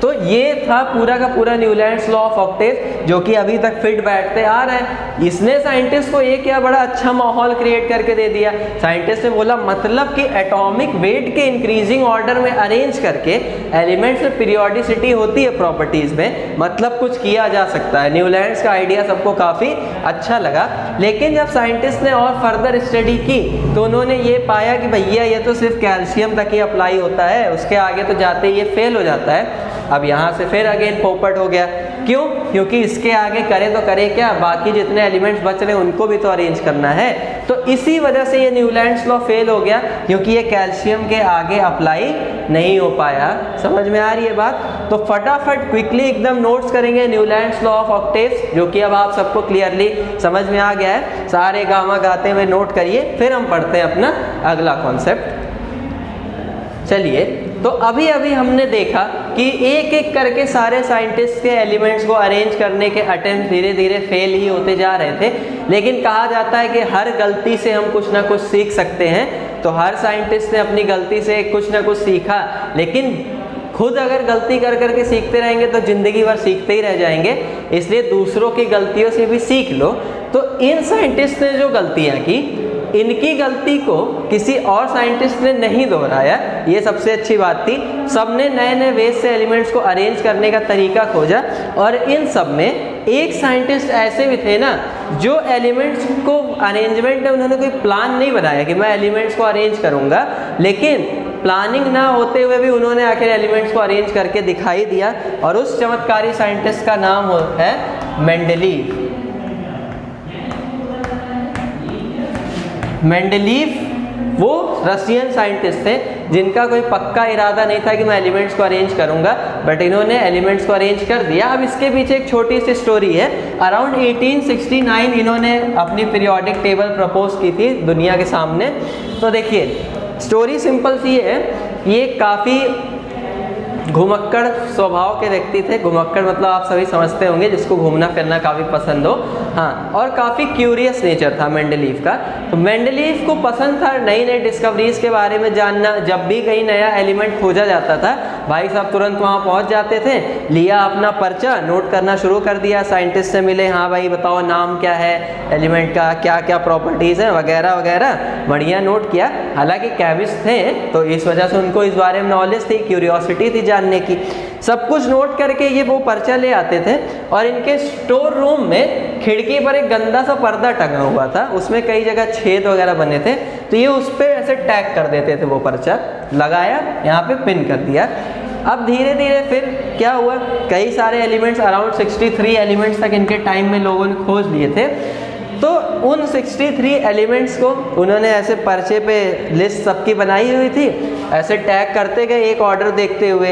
तो ये था पूरा का पूरा न्यूलैंड्स लॉ ऑफ ऑक्टेव, जो कि अभी तक फिट बैठते आ रहा है। इसने साइंटिस्ट को एक क्या बड़ा अच्छा माहौल क्रिएट करके दे दिया। साइंटिस्ट ने बोला मतलब कि एटॉमिक वेट के इंक्रीजिंग ऑर्डर में अरेंज करके एलिमेंट्स में पीरियोडिसिटी होती है प्रॉपर्टीज में, मतलब कुछ किया जा सकता है। न्यूलैंड्स का आइडिया सबको काफ़ी अच्छा लगा, लेकिन जब साइंटिस्ट ने और फर्दर स्टडी की तो उन्होंने ये पाया कि भैया ये तो सिर्फ कैल्शियम तक ही अप्लाई होता है, उसके आगे तो जाते ही ये फेल हो जाता है। अब यहाँ से फिर अगेन पोपट हो गया। क्यों? क्योंकि इसके आगे करे तो करे क्या, बाकी जितने एलिमेंट्स बच रहे हैं उनको भी तो अरेंज करना है। तो इसी वजह से ये न्यूलैंड्स लॉ फेल हो गया, क्योंकि ये कैल्शियम के आगे अप्लाई नहीं हो पाया। समझ में आ रही है बात? तो फटाफट क्विकली एकदम नोट्स करेंगे न्यूलैंड्स लॉ ऑफ ऑक्टेव्स, जो कि अब आप सबको क्लियरली समझ में आ गया है। सारे गामा गाते हुए नोट करिए, फिर हम पढ़ते हैं अपना अगला कॉन्सेप्ट। चलिए, तो अभी अभी हमने देखा कि एक एक करके सारे साइंटिस्ट के एलिमेंट्स को अरेंज करने के अटेम्प्ट धीरे धीरे फेल ही होते जा रहे थे, लेकिन कहा जाता है कि हर गलती से हम कुछ ना कुछ सीख सकते हैं। तो हर साइंटिस्ट ने अपनी गलती से कुछ ना कुछ सीखा, लेकिन खुद अगर गलती कर करके सीखते रहेंगे तो जिंदगी भर सीखते ही रह जाएंगे। इसलिए दूसरों की गलतियों से भी सीख लो। तो इन साइंटिस्ट ने जो गलतियां की, इनकी गलती को किसी और साइंटिस्ट ने नहीं दोहराया, ये सबसे अच्छी बात थी। सबने नए नए वेज से एलिमेंट्स को अरेंज करने का तरीका खोजा, और इन सब में एक साइंटिस्ट ऐसे भी थे ना जो एलिमेंट्स को अरेंजमेंट में उन्होंने कोई प्लान नहीं बनाया कि मैं एलिमेंट्स को अरेंज करूंगा, लेकिन प्लानिंग ना होते हुए भी उन्होंने आखिर एलिमेंट्स को अरेंज करके दिखाई दिया। और उस चमत्कारी साइंटिस्ट का नाम है मेंडलीव। मेंडलीव वो रशियन साइंटिस्ट थे जिनका कोई पक्का इरादा नहीं था कि मैं एलिमेंट्स को अरेंज करूंगा, बट इन्होंने एलिमेंट्स को अरेंज कर दिया। अब इसके पीछे एक छोटी सी स्टोरी है। अराउंड 1869 इन्होंने अपनी पीरियोडिक टेबल प्रपोज की थी दुनिया के सामने। तो देखिए स्टोरी सिंपल सी है, ये काफ़ी घुमक्कड़ स्वभाव के व्यक्ति थे। घुमक्कड़ मतलब आप सभी समझते होंगे, जिसको घूमना फिरना काफ़ी पसंद हो। हाँ, और काफ़ी क्यूरियस नेचर था मेंडलीव का। तो मेंडलीव को पसंद था नई नई डिस्कवरीज के बारे में जानना। जब भी कहीं नया एलिमेंट खोजा जाता था, भाई साहब तुरंत वहाँ पहुँच जाते थे, लिया अपना पर्चा, नोट करना शुरू कर दिया। साइंटिस्ट से मिले, हाँ भाई बताओ नाम क्या है एलिमेंट का, क्या क्या प्रॉपर्टीज़ हैं वगैरह वगैरह, बढ़िया नोट किया। हालांकि केमिस्ट थे तो इस वजह से उनको इस बारे में नॉलेज थी, क्यूरियोसिटी थी जानने की। सब कुछ नोट करके ये वो पर्चा ले आते थे, और इनके स्टोर रूम में खिड़की पर एक गंदा सा पर्दा टंगा हुआ था, उसमें कई जगह छेद वगैरह बने थे। तो ये उस पर ऐसे टैग कर देते थे, वो पर्चा लगाया, यहाँ पे पिन कर दिया। अब धीरे धीरे फिर क्या हुआ, कई सारे एलिमेंट्स, अराउंड 63 एलिमेंट्स तक इनके टाइम में लोगों ने खोज लिए थे। तो उन 63 एलिमेंट्स को उन्होंने ऐसे पर्चे पे लिस्ट सबकी बनाई हुई थी, ऐसे टैग करते गए, एक ऑर्डर देखते हुए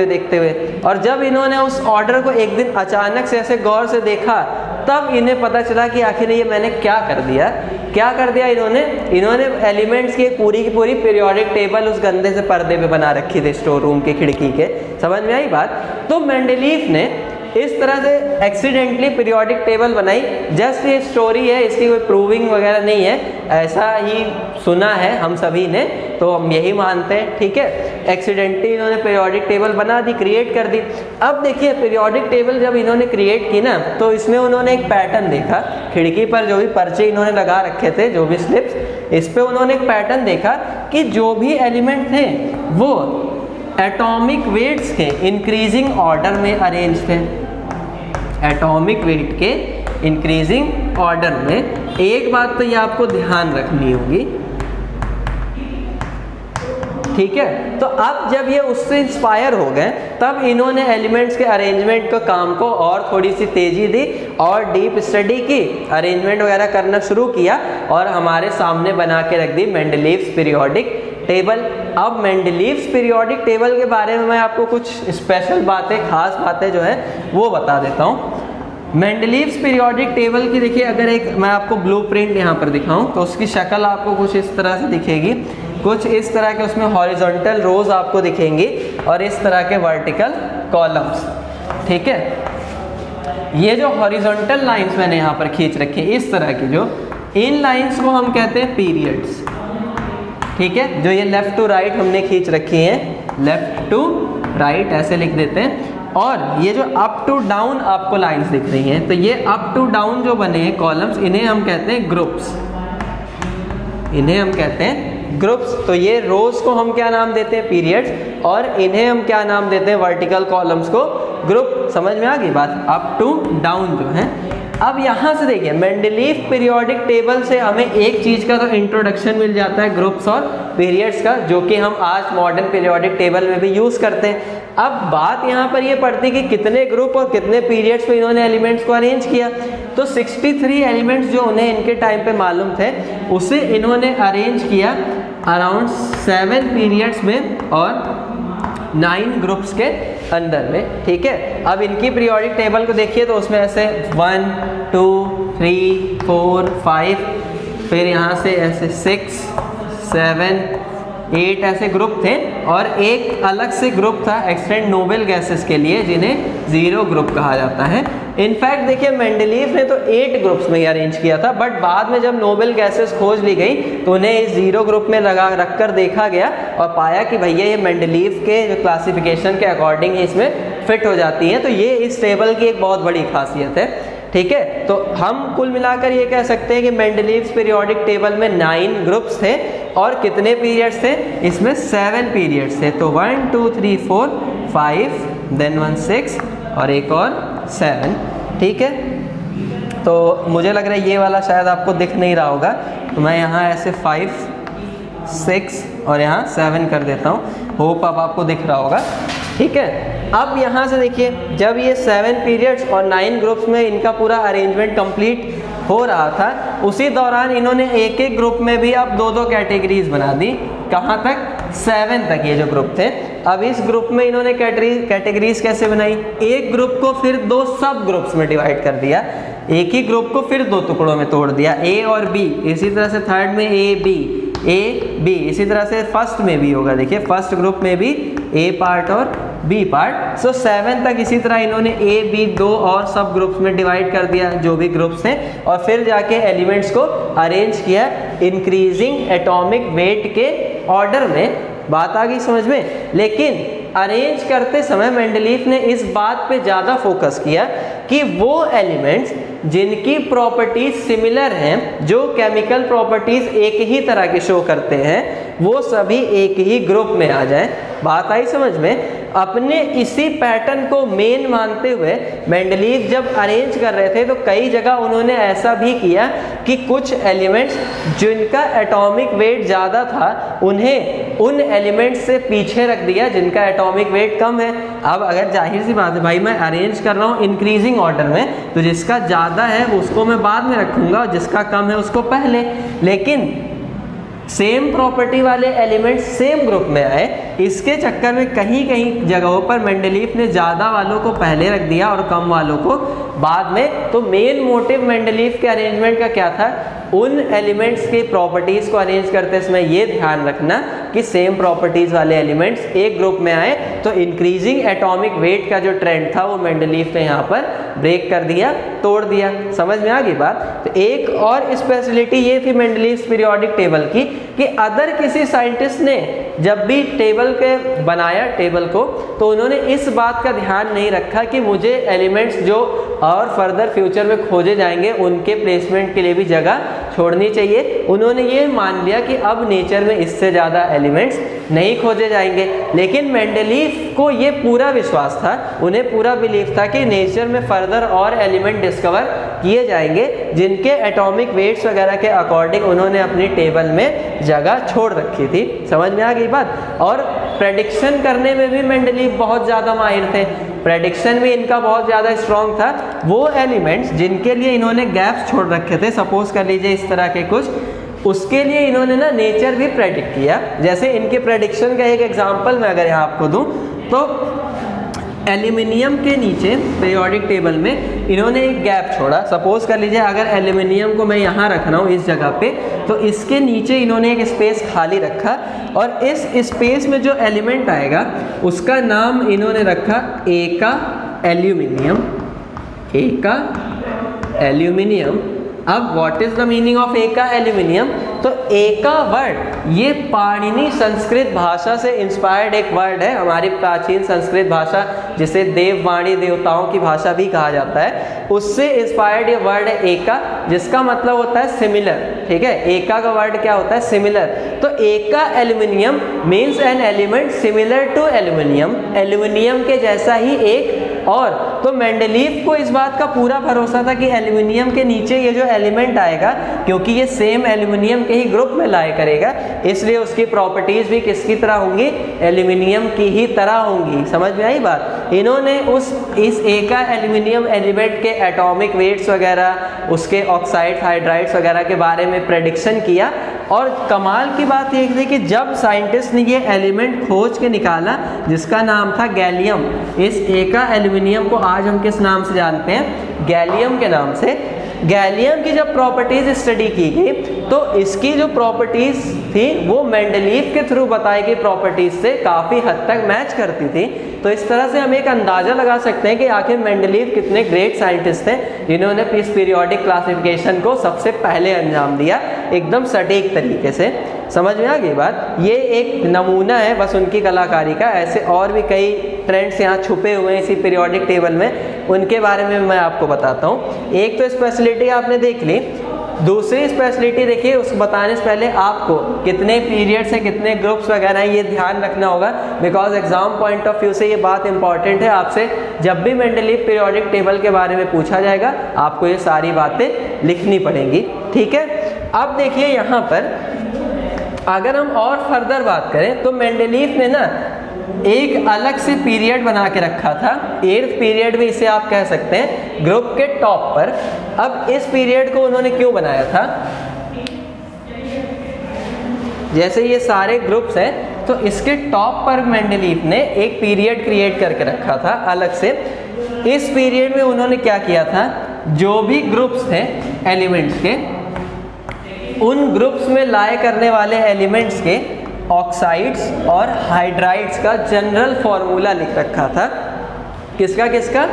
देखते हुए। और जब इन्होंने उस ऑर्डर को एक दिन अचानक से ऐसे गौर से देखा, तब इन्हें पता चला कि आखिर ये मैंने क्या कर दिया। इन्होंने एलिमेंट्स की पूरी की पूरी पीरियोडिक टेबल उस गंदे से पर्दे पे बना रखी थी स्टोर रूम की खिड़की के। समझ में आई बात? तो मेंडलीव ने इस तरह से एक्सीडेंटली पीरियोडिक टेबल बनाई। जस्ट ये स्टोरी है, इसकी कोई प्रूविंग वगैरह नहीं है, ऐसा ही सुना है हम सभी ने, तो हम यही मानते हैं। ठीक है, एक्सीडेंटली इन्होंने पीरियोडिक टेबल बना दी, क्रिएट कर दी। अब देखिए पीरियोडिक टेबल जब इन्होंने क्रिएट की ना, तो इसमें उन्होंने एक पैटर्न देखा। खिड़की पर जो भी पर्चे इन्होंने लगा रखे थे, जो भी स्लिप्स, इस पर उन्होंने एक पैटर्न देखा कि जो भी एलिमेंट थे वो एटॉमिक वेट्स के इंक्रीजिंग ऑर्डर में अरेंज थे। एटॉमिक वेट के इंक्रीजिंग ऑर्डर में। एक बात तो ये आपको ध्यान रखनी होगी, ठीक है। तो अब जब ये उससे इंस्पायर हो गए, तब इन्होंने एलिमेंट्स के अरेंजमेंट के काम को और थोड़ी सी तेजी दी और डीप स्टडी की, अरेंजमेंट वगैरह करना शुरू किया, और हमारे सामने बना के रख दी मेंडलीव्स पीरियोडिक टेबल। अब मेंडलीव्स पीरियोडिक टेबल के बारे में मैं आपको कुछ स्पेशल बातें, खास बातें जो है वो बता देता हूँ। मेंडलीव्स पीरियोडिक टेबल की देखिए, अगर एक मैं आपको ब्लूप्रिंट यहाँ पर दिखाऊं तो उसकी शक्ल आपको कुछ इस तरह से दिखेगी, कुछ इस तरह के उसमें हॉरिजॉन्टल रोज आपको दिखेंगी और इस तरह के वर्टिकल कॉलम्स। ठीक है, ये जो हॉरिजॉन्टल लाइंस मैंने यहाँ पर खींच रखी है इस तरह की, जो इन लाइंस को हम कहते हैं पीरियड्स। ठीक है, जो ये लेफ्ट टू राइट हमने खींच रखी है, लेफ्ट टू राइट ऐसे लिख देते हैं। और ये जो अप टू डाउन आपको लाइंस दिख रही हैं, तो ये अप टू डाउन जो बने हैं कॉलम्स, इन्हें हम कहते हैं ग्रुप्स, इन्हें हम कहते हैं ग्रुप्स। तो ये रोज को हम क्या नाम देते हैं, पीरियड्स, और इन्हें हम क्या नाम देते हैं, वर्टिकल कॉलम्स को ग्रुप। समझ में आ गई बात, अप टू डाउन जो है। अब यहाँ से देखिए, मेंडलीव पीरियोडिक टेबल से हमें एक चीज़ का तो इंट्रोडक्शन मिल जाता है ग्रुप्स और पीरियड्स का, जो कि हम आज मॉडर्न पीरियोडिक टेबल में भी यूज़ करते हैं। अब बात यहाँ पर ये पड़ती कि कितने ग्रुप और कितने पीरियड्स पे इन्होंने एलिमेंट्स को अरेंज किया। तो 63 एलिमेंट्स जो उन्हें इनके टाइम पे मालूम थे, उसे इन्होंने अरेंज किया अराउंड 7 पीरियड्स में और 9 ग्रुप्स के अंदर में। ठीक है, अब इनकी पीरियोडिक टेबल को देखिए तो उसमें ऐसे 1 2 3 4 5, फिर यहाँ से ऐसे 6 7 8 ऐसे ग्रुप थे, और एक अलग से ग्रुप था एक्सटेंड नोबल गैसेस के लिए, जिन्हें जीरो ग्रुप कहा जाता है। इनफैक्ट देखिए, मेंडलीव ने तो 8 ग्रुप्स में ही अरेंज किया था, बट बाद में जब नोबल गैसेस खोज ली गई तो उन्हें इस जीरो ग्रुप में रखकर देखा गया और पाया कि भैया ये मेंडलीव के जो क्लासिफिकेशन के अकॉर्डिंग इसमें फिट हो जाती हैं। तो ये इस टेबल की एक बहुत बड़ी खासियत है। ठीक है, तो हम कुल मिलाकर ये कह सकते हैं कि मेंडलीव्स पीरियोडिक टेबल में 9 ग्रुप्स थे और कितने पीरियड्स थे, इसमें 7 पीरियड्स थे। तो 1 2 3 4 5 देन 1 6 और एक और 7। ठीक है, तो मुझे लग रहा है ये वाला शायद आपको दिख नहीं रहा होगा, तो मैं यहाँ ऐसे 5 6 और यहाँ 7 कर देता हूँ, होप अब आपको दिख रहा होगा। ठीक है, अब यहाँ से देखिए, जब ये 7 पीरियड्स और 9 ग्रुप्स में इनका पूरा अरेंजमेंट कंप्लीट हो रहा था, उसी दौरान इन्होंने एक एक ग्रुप में भी अब 2-2 कैटेगरीज बना दी। कहाँ तक, 7 तक ये जो ग्रुप थे। अब इस ग्रुप में इन्होंने कैटेगरीज कैसे बनाई, एक ग्रुप को फिर 2 सब ग्रुप्स में डिवाइड कर दिया, एक ही ग्रुप को फिर 2 टुकड़ों में तोड़ दिया, ए और बी। इसी तरह से थर्ड में ए बी, इसी तरह से फर्स्ट में भी होगा। देखिए, फर्स्ट ग्रुप में भी ए पार्ट और बी पार्ट। सो 7 तक इसी तरह इन्होंने ए बी 2 और सब ग्रुप्स में डिवाइड कर दिया, जो भी ग्रुप्स हैं, और फिर जाके एलिमेंट्स को अरेंज किया इंक्रीजिंग एटॉमिक वेट के ऑर्डर में। बात आ गई समझ में। लेकिन अरेंज करते समय मेंडलीव ने इस बात पे ज़्यादा फोकस किया कि वो एलिमेंट्स जिनकी प्रॉपर्टीज सिमिलर हैं, जो केमिकल प्रॉपर्टीज एक ही तरह के शो करते हैं, वो सभी एक ही ग्रुप में आ जाएं। बात आई समझ में। अपने इसी पैटर्न को मेन मानते हुए मेंडलीव जब अरेंज कर रहे थे तो कई जगह उन्होंने ऐसा भी किया कि कुछ एलिमेंट्स जिनका एटॉमिक वेट ज़्यादा था, उन्हें उन एलिमेंट्स से पीछे रख दिया जिनका एटॉमिक वेट कम है। अब अगर जाहिर सी बात है भाई, मैं अरेंज कर रहा हूँ इंक्रीजिंग ऑर्डर में, तो जिसका ज़्यादा है उसको मैं बाद में रखूँगा और जिसका कम है उसको पहले। लेकिन सेम प्रॉपर्टी वाले एलिमेंट सेम ग्रुप में आए, इसके चक्कर में कहीं कहीं जगहों पर मेंडलीव ने ज़्यादा वालों को पहले रख दिया और कम वालों को बाद में। तो मेन मोटिव मेंडलीव के अरेंजमेंट का क्या था, उन एलिमेंट्स के प्रॉपर्टीज़ को अरेंज करते समय ये ध्यान रखना कि सेम प्रॉपर्टीज़ वाले एलिमेंट्स एक ग्रुप में आए। तो इंक्रीजिंग एटॉमिक वेट का जो ट्रेंड था वो मेंडलीव ने यहाँ पर ब्रेक कर दिया, तोड़ दिया। समझ में आ गई बात। तो एक और स्पेशलिटी ये थी मेंडलीव पीरियोडिक टेबल की कि अदर किसी साइंटिस्ट ने जब भी टेबल के बनाया टेबल को, तो उन्होंने इस बात का ध्यान नहीं रखा कि मुझे एलिमेंट्स जो और फर्दर फ्यूचर में खोजे जाएंगे उनके प्लेसमेंट के लिए भी जगह छोड़नी चाहिए। उन्होंने ये मान लिया कि अब नेचर में इससे ज़्यादा एलिमेंट्स नहीं खोजे जाएंगे। लेकिन मेंडलीव को ये पूरा विश्वास था, उन्हें पूरा बिलीव था कि नेचर में फर्दर और एलिमेंट डिस्कवर किए जाएंगे जिनके एटॉमिक वेट्स वगैरह के अकॉर्डिंग उन्होंने अपनी टेबल में जगह छोड़ रखी थी। समझ में आ गई बात। और प्रेडिक्शन करने में भी मेंडलीव बहुत ज़्यादा माहिर थे, प्रेडिक्शन भी इनका बहुत ज़्यादा स्ट्रॉन्ग था। वो एलिमेंट्स जिनके लिए इन्होंने गैप्स छोड़ रखे थे, सपोज कर लीजिए इस तरह के कुछ, उसके लिए इन्होंने ना नेचर भी प्रेडिक्ट किया। जैसे इनके प्रेडिक्शन का एक एग्जांपल मैं अगर यहाँ आपको दूँ, तो एल्यूमिनियम के नीचे पीरियोडिक टेबल में इन्होंने एक गैप छोड़ा। सपोज कर लीजिए अगर एल्यूमिनियम को मैं यहाँ रख रहा हूँ इस जगह पे, तो इसके नीचे इन्होंने एक स्पेस खाली रखा और इस स्पेस में जो एलिमेंट आएगा उसका नाम इन्होंने रखा एका एल्यूमिनियम। एका एल्यूमिनियम। अब what is the meaning of एका एल्यूमिनियम? तो एका वर्ड ये पाणिनि संस्कृत भाषा से इंस्पायर्ड एक वर्ड है, हमारी प्राचीन संस्कृत भाषा जिसे देववाणी देवताओं की भाषा भी कहा जाता है, उससे इंस्पायर्ड ये वर्ड है एका, जिसका मतलब होता है सिमिलर। ठीक है, एका का वर्ड क्या होता है? सिमिलर। तो एका aluminium means an element similar to aluminium, aluminium के जैसा ही एक और। तो मेंडलीव को इस बात का पूरा भरोसा था कि एल्यूमिनियम के नीचे ये जो एलिमेंट आएगा, क्योंकि ये सेम एल्यूमिनियम के ही ग्रुप में लाया करेगा, इसलिए उसकी प्रॉपर्टीज भी किसकी तरह होंगी? एल्यूमिनियम की ही तरह होंगी। समझ में आई बात? इन्होंने इस एका एल्यूमिनियम एलिमेंट के एटॉमिक वेट्स वगैरह, उसके ऑक्साइड हाइड्राइड्स वगैरह के बारे में प्रेडिक्शन किया। और कमाल की बात ये थी कि जब साइंटिस्ट ने ये एलिमेंट खोज के निकाला जिसका नाम था गैलियम, इस एका एल्यूमिनियम को आज हम किस नाम से जानते हैं? गैलियम के नाम से। गैलियम की जब प्रॉपर्टीज स्टडी की गई तो इसकी जो प्रॉपर्टीज थी वो मेंडलीव के थ्रू बताई गई प्रॉपर्टीज से काफ़ी हद तक मैच करती थी। तो इस तरह से हम एक अंदाज़ा लगा सकते हैं कि आखिर मेंडलीव कितने ग्रेट साइंटिस्ट थे जिन्होंने इस पीरियोडिक क्लासिफिकेशन को सबसे पहले अंजाम दिया एकदम सटीक तरीके से। समझ में आ गई बात? ये एक नमूना है बस उनकी कलाकारी का। ऐसे और भी कई ट्रेंड्स यहाँ छुपे हुए हैं इसी पीरियोडिक टेबल में, उनके बारे में मैं आपको बताता हूँ। एक तो स्पेशलिटी आपने देख ली, दूसरी स्पेशलिटी देखिए, उस बताने से पहले आपको कितने पीरियड्स हैं, कितने ग्रुप्स वगैरह हैं, ये ध्यान रखना होगा, because exam point of view से ये बात इंपॉर्टेंट है। आपसे जब भी मेंडलीव पीरियोडिक टेबल के बारे में पूछा जाएगा आपको ये सारी बातें लिखनी पड़ेंगी। ठीक है, अब देखिए यहाँ पर अगर हम और फर्दर बात करें तो मेंडलीव ने ना एक अलग से पीरियड बना के रखा था, 8th पीरियड भी इसे आप कह सकते हैं, ग्रुप के टॉप पर। अब इस पीरियड को उन्होंने क्यों बनाया था? जैसे ये सारे ग्रुप्स हैं तो इसके टॉप पर मेंडलीव ने एक पीरियड क्रिएट करके रखा था अलग से। इस पीरियड में उन्होंने क्या किया था? जो भी ग्रुप्स थे एलिमेंट्स के, उन ग्रुप्स में लाए करने वाले एलिमेंट्स के ऑक्साइड्स और हाइड्राइड्स का जनरल फॉर्मूला लिख रखा था। किसका किसका?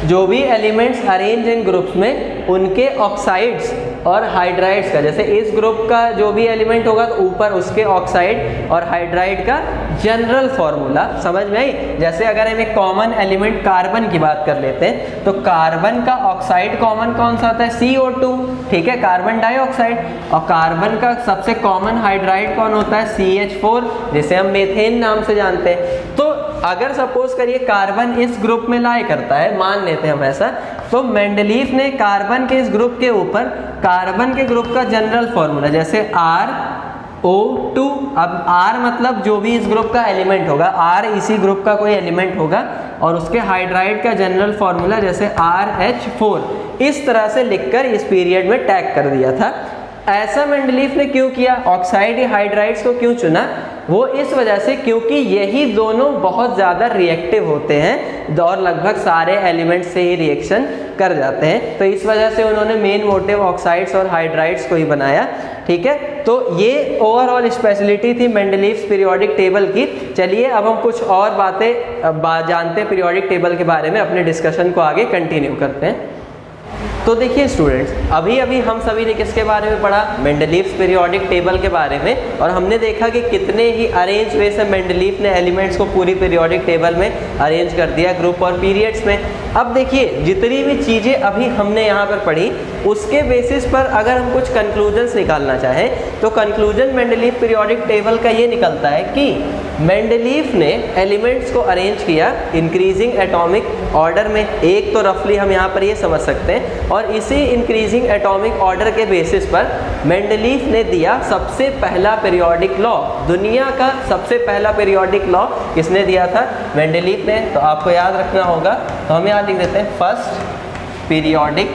जो भी एलिमेंट्स अरेंज इन ग्रुप्स में उनके ऑक्साइड्स और हाइड्राइड्स का। जैसे इस ग्रुप का जो भी एलिमेंट होगा तो ऊपर उसके ऑक्साइड और हाइड्राइड का जनरल फॉर्मूला। समझ में आई? जैसे अगर हम एक कॉमन एलिमेंट कार्बन की बात कर लेते हैं तो कार्बन का ऑक्साइड कॉमन कौन सा होता है? CO2। ठीक है, कार्बन डाइऑक्साइड। और कार्बन का सबसे कॉमन हाइड्राइड कौन होता है? CH4, जिसे हम मीथेन नाम से जानते हैं। तो अगर सपोज करिए कार्बन इस ग्रुप में लाया करता है, मान लेते हैं हम ऐसा, तो मेंडलीव ने कार्बन के इस ग्रुप के ऊपर कार्बन के ग्रुप का जनरल फॉर्मूला, जैसे RO2, अब R मतलब जो भी इस ग्रुप का एलिमेंट होगा, R इसी ग्रुप का कोई एलिमेंट होगा, और उसके हाइड्राइड का जनरल फॉर्मूला जैसे RH4, इस तरह से लिखकर इस पीरियड में टैग कर दिया था। ऐसा मेंडलीव ने क्यों किया? ऑक्साइड हाइड्राइड्स को क्यों चुना? वो इस वजह से क्योंकि यही दोनों बहुत ज़्यादा रिएक्टिव होते हैं और लगभग सारे एलिमेंट्स से ही रिएक्शन कर जाते हैं। तो इस वजह से उन्होंने मेन मोटिव ऑक्साइड्स और हाइड्राइड्स को ही बनाया। ठीक है, तो ये ओवरऑल स्पेशलिटी थी मेंडलीव्स पीरियोडिक टेबल की। चलिए अब हम कुछ और बातें जानते हैं पीरियोडिक टेबल के बारे में, अपने डिस्कशन को आगे कंटिन्यू करते हैं। तो देखिए स्टूडेंट्स, अभी अभी हम सभी ने किसके बारे में पढ़ा? मेंडलीव्स पीरियोडिक टेबल के बारे में। और हमने देखा कि कितने ही अरेंज वे से मेंडलीव ने एलिमेंट्स को पूरी पीरियोडिक टेबल में अरेंज कर दिया ग्रुप और पीरियड्स में। अब देखिए जितनी भी चीज़ें अभी हमने यहाँ पर पढ़ी उसके बेसिस पर अगर हम कुछ कंक्लूजन्स निकालना चाहें तो कंक्लूजन मेंडलीव पीरियोडिक टेबल का ये निकलता है कि मेंडलीव ने एलिमेंट्स को अरेंज किया इंक्रीजिंग एटॉमिक ऑर्डर में। एक तो रफली हम यहाँ पर ये समझ सकते हैं, और इसी इंक्रीजिंग एटॉमिक ऑर्डर के बेसिस पर मेंडलीव ने दिया सबसे पहला पीरियोडिक लॉ। दुनिया का सबसे पहला पीरियोडिक लॉ किसने दिया था? मेंडलीव ने। तो आपको याद रखना होगा, तो हम यहाँ लिख देते हैं फर्स्ट पीरियोडिक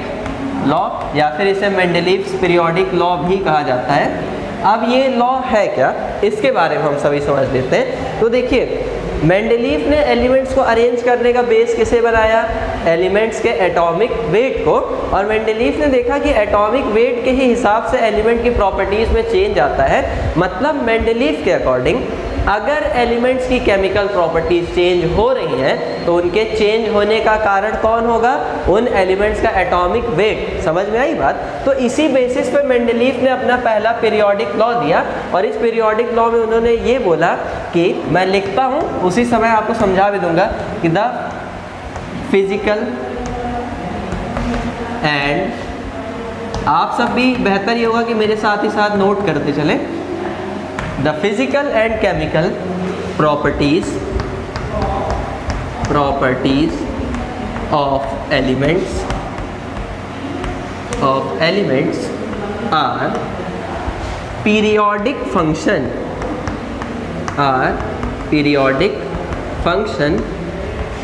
लॉ, या फिर इसे मेंडलीव्स पीरियोडिक लॉ भी कहा जाता है। अब ये लॉ है क्या? इसके बारे में हम सभी समझ लेते हैं। तो देखिए, मेंडलीफ ने एलिमेंट्स को अरेंज करने का बेस किसे बनाया? एलिमेंट्स के एटॉमिक वेट को। और मेंडलीफ ने देखा कि एटॉमिक वेट के ही हिसाब से एलिमेंट की प्रॉपर्टीज में चेंज आता है। मतलब मेंडलीफ के अकॉर्डिंग अगर एलिमेंट्स की केमिकल प्रॉपर्टीज चेंज हो रही हैं तो उनके चेंज होने का कारण कौन होगा? उन एलिमेंट्स का एटॉमिक वेट। समझ में आई बात? तो इसी बेसिस पे मेंडलीफ ने अपना पहला पीरियोडिक लॉ दिया और इस पीरियोडिक लॉ में उन्होंने ये बोला कि मैं लिखता हूँ, उसी समय आपको समझा भी दूंगा कि द फिजिकल एंड, आप सब भी बेहतर ये होगा कि मेरे साथ ही साथ नोट करते चले, the physical and chemical properties of elements are periodic function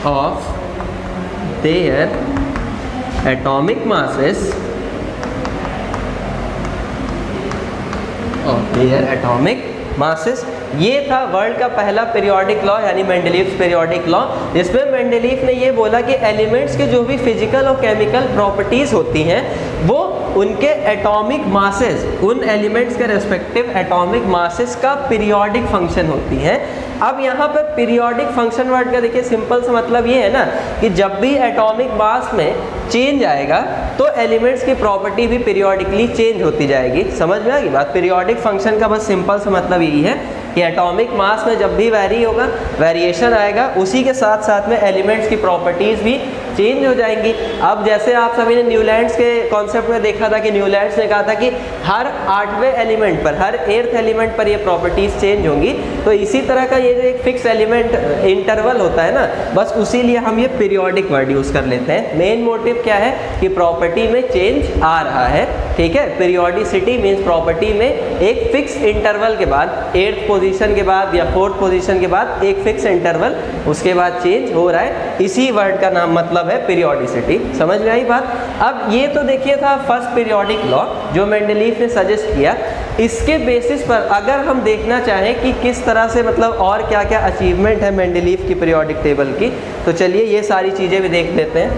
of their atomic masses masses. ये था वर्ल्ड का पहला पीरियोडिक लॉ, यानी मेंडलीव्स पीरियोडिक लॉ, जिसमें मेंडलीफ ने ये बोला कि एलिमेंट्स के जो भी फिजिकल और केमिकल प्रॉपर्टीज होती हैं वो उनके एटॉमिक मासेस, उन एलिमेंट्स के रेस्पेक्टिव एटॉमिक मासेस का पीरियोडिक फंक्शन होती है। अब यहाँ पर पीरियोडिक फंक्शन वर्ड का देखिए सिंपल सा मतलब ये है ना कि जब भी एटॉमिक मास में चेंज आएगा तो एलिमेंट्स की प्रॉपर्टी भी पीरियोडिकली चेंज होती जाएगी। समझ में आ गई बात? पीरियोडिक फंक्शन का बस सिंपल सा मतलब यही है कि एटॉमिक मास में जब भी वेरी होगा, वेरिएशन आएगा, उसी के साथ साथ में एलिमेंट्स की प्रॉपर्टीज भी चेंज हो जाएंगी। अब जैसे आप सभी ने न्यूलैंड्स के कॉन्सेप्ट में देखा था कि न्यूलैंड्स ने कहा था कि हर 8वें एलिमेंट पर, हर 8th एलिमेंट पर ये प्रॉपर्टीज चेंज होंगी। तो इसी तरह का ये जो एक फिक्स एलिमेंट इंटरवल होता है ना, बस उसी लिए हम ये पीरियोडिक वर्ड यूज कर लेते हैं। मेन मोटिव क्या है कि प्रॉपर्टी में चेंज आ रहा है, ठीक है। पीरियोडिसिटी मीन्स प्रॉपर्टी में एक फिक्स इंटरवल के बाद, 8th पोजीशन के बाद या 4th पोजीशन के बाद एक फिक्स इंटरवल, उसके बाद चेंज हो रहा है। इसी वर्ड का नाम मतलब है पीरियोडिसिटी। समझ में आई बात? अब ये तो देखिए था फर्स्ट पीरियोडिक लॉ जो मेंडलीफ ने सजेस्ट किया। इसके बेसिस पर अगर हम देखना चाहें कि किस तरह से मतलब और क्या क्या अचीवमेंट है मेंडलीफ की पीरियोडिक टेबल की, तो चलिए ये सारी चीज़ें भी देख लेते हैं।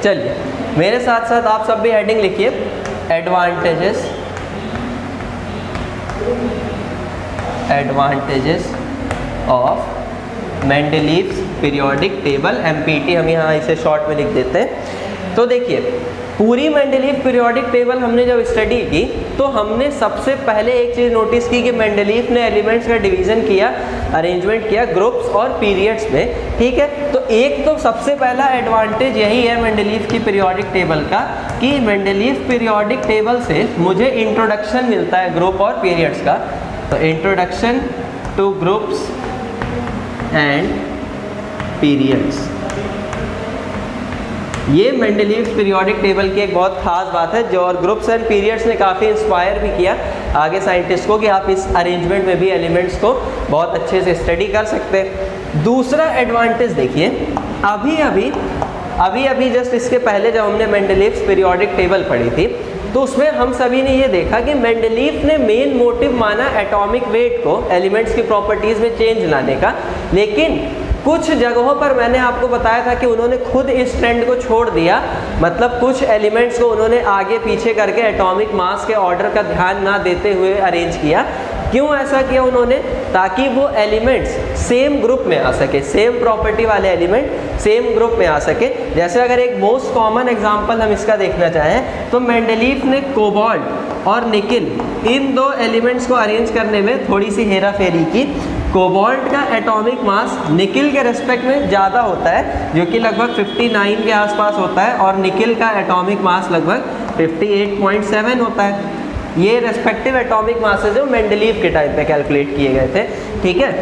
चलिए मेरे साथ साथ आप सब भी हेडिंग लिखिए, advantages of Mendeleev's periodic table, empty हम यहाँ इसे शॉर्ट में लिख देते हैं। तो देखिए पूरी मेंडलीव पीरियोडिक टेबल हमने जब स्टडी की तो हमने सबसे पहले एक चीज़ नोटिस की कि मेंडलीव ने एलिमेंट्स का डिवीज़न किया, अरेंजमेंट किया ग्रुप्स और पीरियड्स में, ठीक है। तो एक तो सबसे पहला एडवांटेज यही है मेंडलीव की पीरियोडिक टेबल का कि मेंडलीव पीरियोडिक टेबल से मुझे इंट्रोडक्शन मिलता है ग्रुप और पीरियड्स का। तो introduction two groups and periods, ये मेंडलीव पीरियोडिक टेबल की एक बहुत खास बात है जो, और ग्रुप्स एंड पीरियड्स ने काफ़ी इंस्पायर भी किया आगे साइंटिस्ट को कि आप इस अरेंजमेंट में भी एलिमेंट्स को बहुत अच्छे से स्टडी कर सकते हैं। दूसरा एडवांटेज देखिए, अभी अभी जस्ट इसके पहले जब हमने मेंडलीव पीरियोडिक टेबल पढ़ी थी तो उसमें हम सभी ने ये देखा कि मेंडलीव ने मेन मोटिव माना एटॉमिक वेट को एलिमेंट्स की प्रॉपर्टीज में चेंज लाने का, लेकिन कुछ जगहों पर मैंने आपको बताया था कि उन्होंने खुद इस ट्रेंड को छोड़ दिया। मतलब कुछ एलिमेंट्स को उन्होंने आगे पीछे करके एटॉमिक मास के ऑर्डर का ध्यान ना देते हुए अरेंज किया। क्यों ऐसा किया उन्होंने? ताकि वो एलिमेंट्स सेम ग्रुप में आ सके, सेम प्रॉपर्टी वाले एलिमेंट सेम ग्रुप में आ सके। जैसे अगर एक मोस्ट कॉमन एग्जांपल हम इसका देखना चाहें तो मेंडलीव ने कोबाल्ट और निकिल इन दो एलिमेंट्स को अरेंज करने में थोड़ी सी हेरा फेरी की। कोबाल्ट का एटॉमिक मास निकिल के रेस्पेक्ट में ज़्यादा होता है जो कि लगभग 59 के आसपास होता है, और निकिल का एटॉमिक मास लगभग 58.7 होता है। ये रेस्पेक्टिव एटॉमिक मासेस जो मेंडलीव के टाइम पे कैलकुलेट किए गए थे, ठीक है।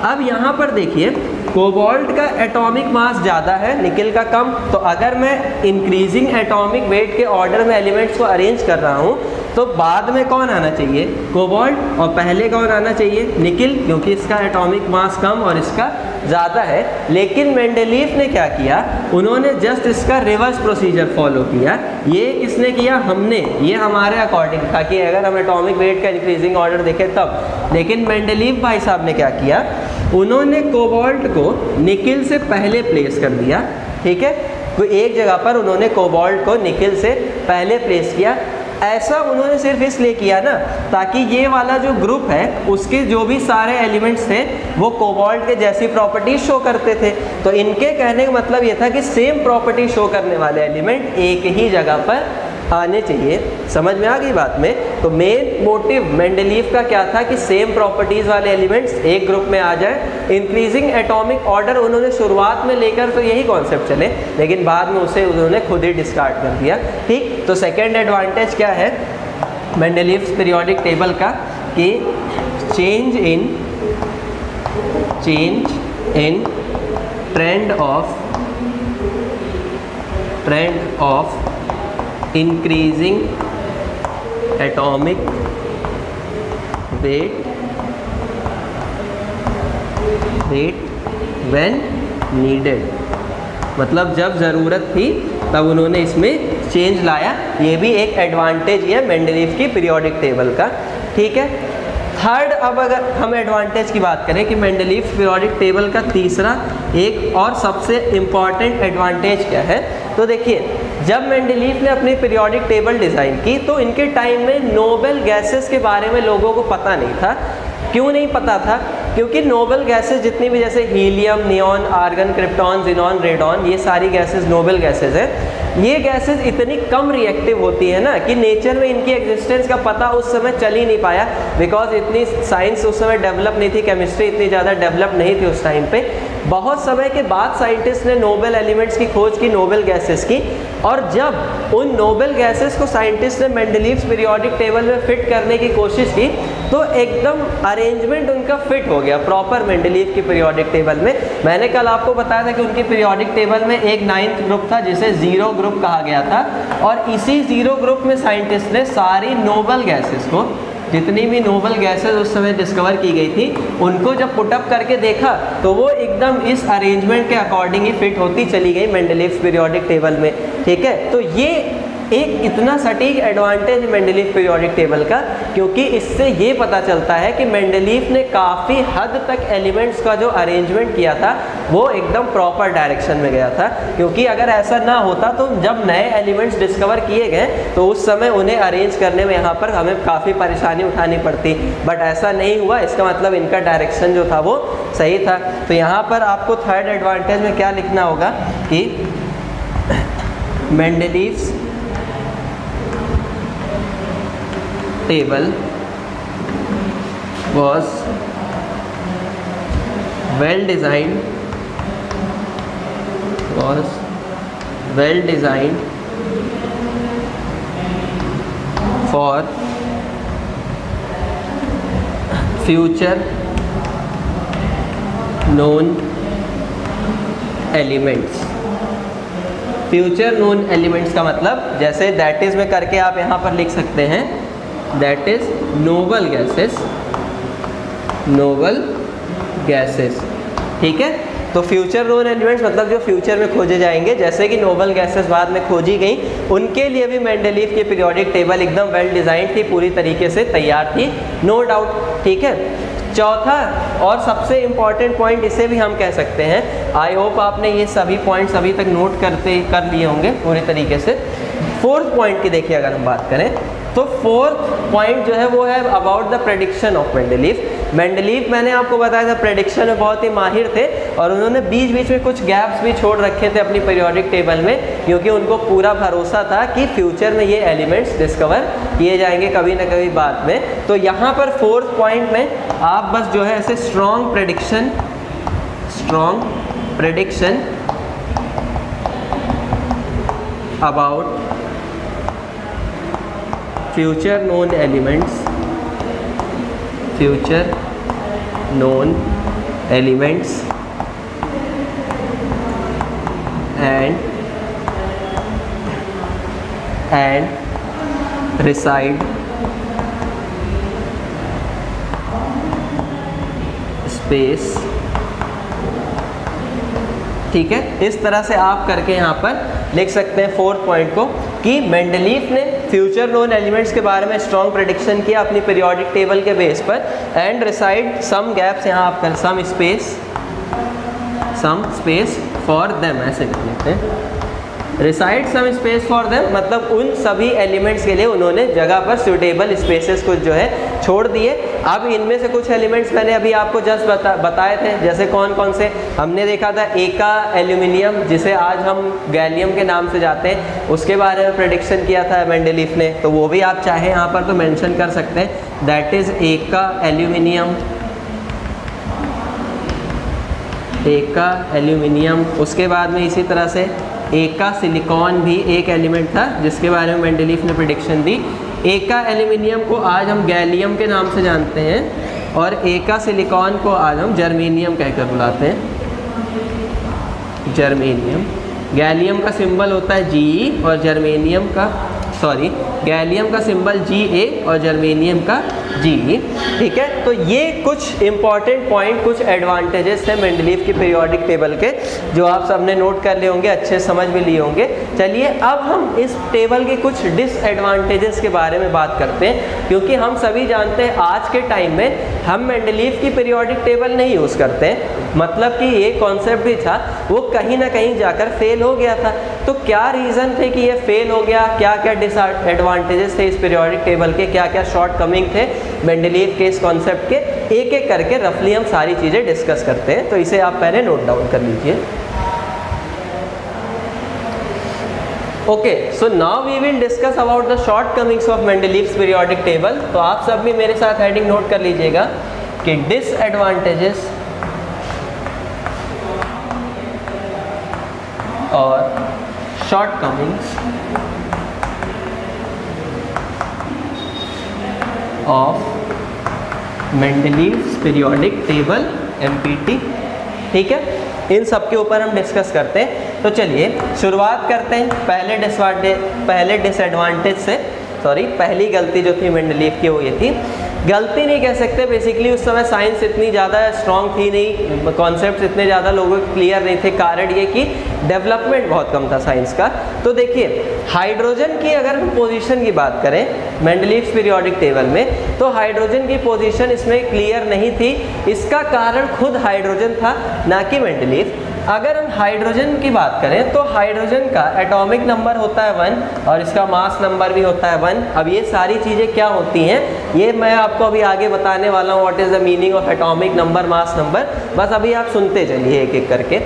अब यहाँ पर देखिए कोबाल्ट का एटॉमिक मास ज़्यादा है, निकिल का कम। तो अगर मैं इंक्रीजिंग एटॉमिक वेट के ऑर्डर में एलिमेंट्स को अरेंज कर रहा हूँ तो बाद में कौन आना चाहिए? कोबाल्ट, और पहले कौन आना चाहिए? निकिल, क्योंकि इसका एटॉमिक मास कम और इसका ज़्यादा है। लेकिन मेंडलीफ ने क्या किया, उन्होंने जस्ट इसका रिवर्स प्रोसीजर फॉलो किया। ये किसने किया? हमने। ये हमारे अकॉर्डिंग था कि अगर हम एटॉमिक वेट का इंक्रीजिंग ऑर्डर देखें तब। लेकिन मेंडलीफ भाई साहब ने क्या किया, उन्होंने कोबाल्ट को निकिल से पहले प्लेस कर दिया। ठीक है, तो एक जगह पर उन्होंने कोबाल्ट को निकिल से पहले प्लेस किया। ऐसा उन्होंने सिर्फ इसलिए किया ना, ताकि ये वाला जो ग्रुप है उसके जो भी सारे एलिमेंट्स थे वो कोबाल्ट के जैसी प्रॉपर्टीज शो करते थे। तो इनके कहने का मतलब ये था कि सेम प्रॉपर्टी शो करने वाले एलिमेंट एक ही जगह पर आने चाहिए। समझ में आ गई बात में? तो मेन मोटिव मेंडलीफ का क्या था कि सेम प्रॉपर्टीज वाले एलिमेंट्स एक ग्रुप में आ जाए। इंक्रीजिंग एटॉमिक ऑर्डर उन्होंने शुरुआत में लेकर तो यही कॉन्सेप्ट चले, लेकिन बाद में उसे उन्होंने खुद ही डिस्कार्ड कर दिया। ठीक, तो सेकेंड एडवांटेज क्या है मेंडलीफ पीरियोडिक टेबल का, कि change in trend of increasing atomic weight when needed। मतलब जब ज़रूरत थी तब उन्होंने इसमें चेंज लाया। ये भी एक एडवांटेज है मेंडलीफ की पीरियोडिक टेबल का। ठीक है, थर्ड, अब अगर हम एडवांटेज की बात करें कि मेंडलीफ पीरियोडिक टेबल का तीसरा एक और सबसे इम्पॉर्टेंट एडवांटेज क्या है, तो देखिए जब मेंडलीफ ने अपनी पीरियोडिक टेबल डिज़ाइन की तो इनके टाइम में नोबल गैसेस के बारे में लोगों को पता नहीं था। क्यों नहीं पता था? क्योंकि नोबल गैसेस जितनी भी, जैसे helium, neon, argon, krypton, xenon, radon, ये सारी गैसेस नोबल गैसेस हैं। ये गैसेस इतनी कम रिएक्टिव होती है ना कि नेचर में इनकी एग्जिस्टेंस का पता उस समय चल ही नहीं पाया, बिकॉज इतनी साइंस उस समय डेवलप नहीं थी, केमिस्ट्री इतनी ज़्यादा डेवलप नहीं थी उस टाइम पे। बहुत समय के बाद साइंटिस्ट ने नोबल एलिमेंट्स की खोज की, नोबल गैसेस की, और जब उन नोबल गैसेस को साइंटिस्ट ने मेंडलीफ पीरियोडिक टेबल में फिट करने की कोशिश की तो एकदम अरेंजमेंट उनका फिट हो गया प्रॉपर मेंडलीफ की पीरियोडिक टेबल में। मैंने कल आपको बताया था कि उनकी पीरियोडिक टेबल में एक 9th ग्रुप था जिसे जीरो ग्रुप कहा गया था, और इसी जीरो ग्रुप में साइंटिस्ट ने सारी नोबल गैसेस को, जितनी भी नोबल गैसेस उस समय डिस्कवर की गई थी, उनको जब पुटअप करके देखा तो वो एकदम इस अरेंजमेंट के अकॉर्डिंग ही फिट होती चली गई मेंडलीफ पीरियोडिक टेबल में। ठीक है, तो ये एक इतना सटीक एडवांटेज मेंडलीफ पीरियोडिक टेबल का, क्योंकि इससे ये पता चलता है कि मेंडलीफ ने काफ़ी हद तक एलिमेंट्स का जो अरेंजमेंट किया था वो एकदम प्रॉपर डायरेक्शन में गया था। क्योंकि अगर ऐसा ना होता तो जब नए एलिमेंट्स डिस्कवर किए गए तो उस समय उन्हें अरेंज करने में यहाँ पर हमें काफ़ी परेशानी उठानी पड़ती, बट ऐसा नहीं हुआ। इसका मतलब इनका डायरेक्शन जो था वो सही था। तो यहाँ पर आपको थर्ड एडवांटेज में क्या लिखना होगा कि Mendeleev table was well designed for future known elements। Future known elements का मतलब जैसे दैट इज में करके आप यहाँ पर लिख सकते हैं, दैट इज नोबल गैसेस। ठीक है, तो फ्यूचर नोन एलिमेंट्स मतलब जो फ्यूचर में खोजे जाएंगे, जैसे कि नोबल गैसेस बाद में खोजी गई, उनके लिए भी मेंडलीफ की पीरियोडिक टेबल एकदम वेल डिजाइन थी, पूरी तरीके से तैयार थी, नो डाउट। ठीक है, चौथा और सबसे इम्पॉर्टेंट पॉइंट इसे भी हम कह सकते हैं, आई होप आपने ये सभी पॉइंट्स अभी तक नोट कर लिए होंगे पूरी तरीके से। फोर्थ पॉइंट की देखिए अगर हम बात करें तो फोर्थ पॉइंट जो है वो है about the prediction of Mendeleev. मैंने आपको बताया था प्रेडिक्शन में बहुत ही माहिर थे, और उन्होंने बीच बीच में कुछ गैप्स भी छोड़ रखे थे अपनी पीरियोडिक टेबल में, क्योंकि उनको पूरा भरोसा था कि फ्यूचर में ये एलिमेंट्स डिस्कवर किए जाएंगे कभी ना कभी बाद में। तो यहाँ पर फोर्थ पॉइंट में आप बस जो है ऐसे strong prediction about future known elements and reside space. ठीक है, इस तरह से आप करके यहाँ पर लिख सकते हैं फोर्थ पॉइंट को कि मेंडलीफ ने फ्यूचर नोन एलिमेंट्स के बारे में स्ट्रॉन्ग प्रेडिक्शन किया अपनी पीरियोडिक टेबल के बेस पर, एंड रिसाइड सम गैप्स, यहाँ आप कर सम स्पेस फॉर देम, ऐसे लिख लेते हैं, reside some space for them, मतलब उन सभी एलिमेंट्स के लिए उन्होंने जगह पर सुटेबल स्पेसेस कुछ जो है छोड़ दिए। अब इनमें से कुछ एलिमेंट्स मैंने अभी आपको जस्ट बताए थे, जैसे कौन कौन से हमने देखा था, एका एल्यूमिनियम जिसे आज हम गैलियम के नाम से जाते हैं, उसके बारे में प्रेडिक्शन किया था मेंडलीफ ने, तो वो भी आप चाहे यहाँ पर तो मेंशन कर सकते हैं, दैट इज एका एल्यूमिनियम। उसके बाद में इसी तरह से एका सिलिकॉन भी एक एलिमेंट था जिसके बारे में मेंडलीफ ने प्रेडिक्शन दी। एका एल्यूमिनियम को आज हम गैलियम के नाम से जानते हैं और एका सिलिकॉन को आज हम जर्मेनियम कहकर बुलाते हैं, जर्मेनियम। गैलियम का सिंबल होता है Ge और गैलियम का सिंबल Ga और जर्मेनियम का Ge। ठीक है, तो ये कुछ इंपॉर्टेंट पॉइंट, कुछ एडवांटेजेस थे मेंडलीफ की पीरियोडिक टेबल के, जो आप सबने नोट कर लिए होंगे, अच्छे समझ भी लिए होंगे। चलिए अब हम इस टेबल के कुछ डिसएडवांटेजेस के बारे में बात करते हैं, क्योंकि हम सभी जानते हैं आज के टाइम में हम मेंडलीफ की पीरियोडिक टेबल नहीं यूज़ करते हैं, मतलब कि ये कॉन्सेप्ट भी था वो कहीं ना कहीं जाकर फेल हो गया था। तो क्या रीज़न थे कि ये फेल हो गया, क्या क्या डिसएडवांटेजेस थे इस पीरियोडिक टेबल के, क्या क्या शॉर्टकमिंग थे मेंडलीफ के इस कॉन्सेप्ट के, एक एक करके रफली हम सारी चीज़ें डिस्कस करते हैं। तो इसे आप पहले नोट डाउन कर लीजिए। Okay, so now we will discuss about the shortcomings of Mendeleev's periodic table. तो आप सब भी मेरे साथ हेडिंग नोट कर लीजिएगा कि डिसएडवांटेजेस और shortcomings of Mendeleev's periodic table MPT। ठीक है, इन सब के ऊपर हम डिस्कस करते हैं। तो चलिए शुरुआत करते हैं पहले डिसएडवांटेज से। पहली गलती जो थी मेंडलीफ की वो ये थी, गलती नहीं कह सकते, बेसिकली उस समय साइंस इतनी ज़्यादा स्ट्रॉन्ग थी नहीं, कॉन्सेप्ट्स इतने ज़्यादा लोगों को क्लियर नहीं थे। कारण ये कि डेवलपमेंट बहुत कम था साइंस का। तो देखिए हाइड्रोजन की अगर हम पोजीशन की बात करें मेंडलीव्स पीरियोडिक टेबल में, तो हाइड्रोजन की पोजीशन इसमें क्लियर नहीं थी। इसका कारण खुद हाइड्रोजन था, ना कि मेंडलीव। अगर हम हाइड्रोजन की बात करें तो हाइड्रोजन का एटॉमिक नंबर होता है 1 और इसका मास नंबर भी होता है 1। अब ये सारी चीज़ें क्या होती हैं ये मैं आपको अभी आगे बताने वाला हूँ, what is the meaning of atomic number, mass number, बस अभी आप सुनते चलिए एक एक करके।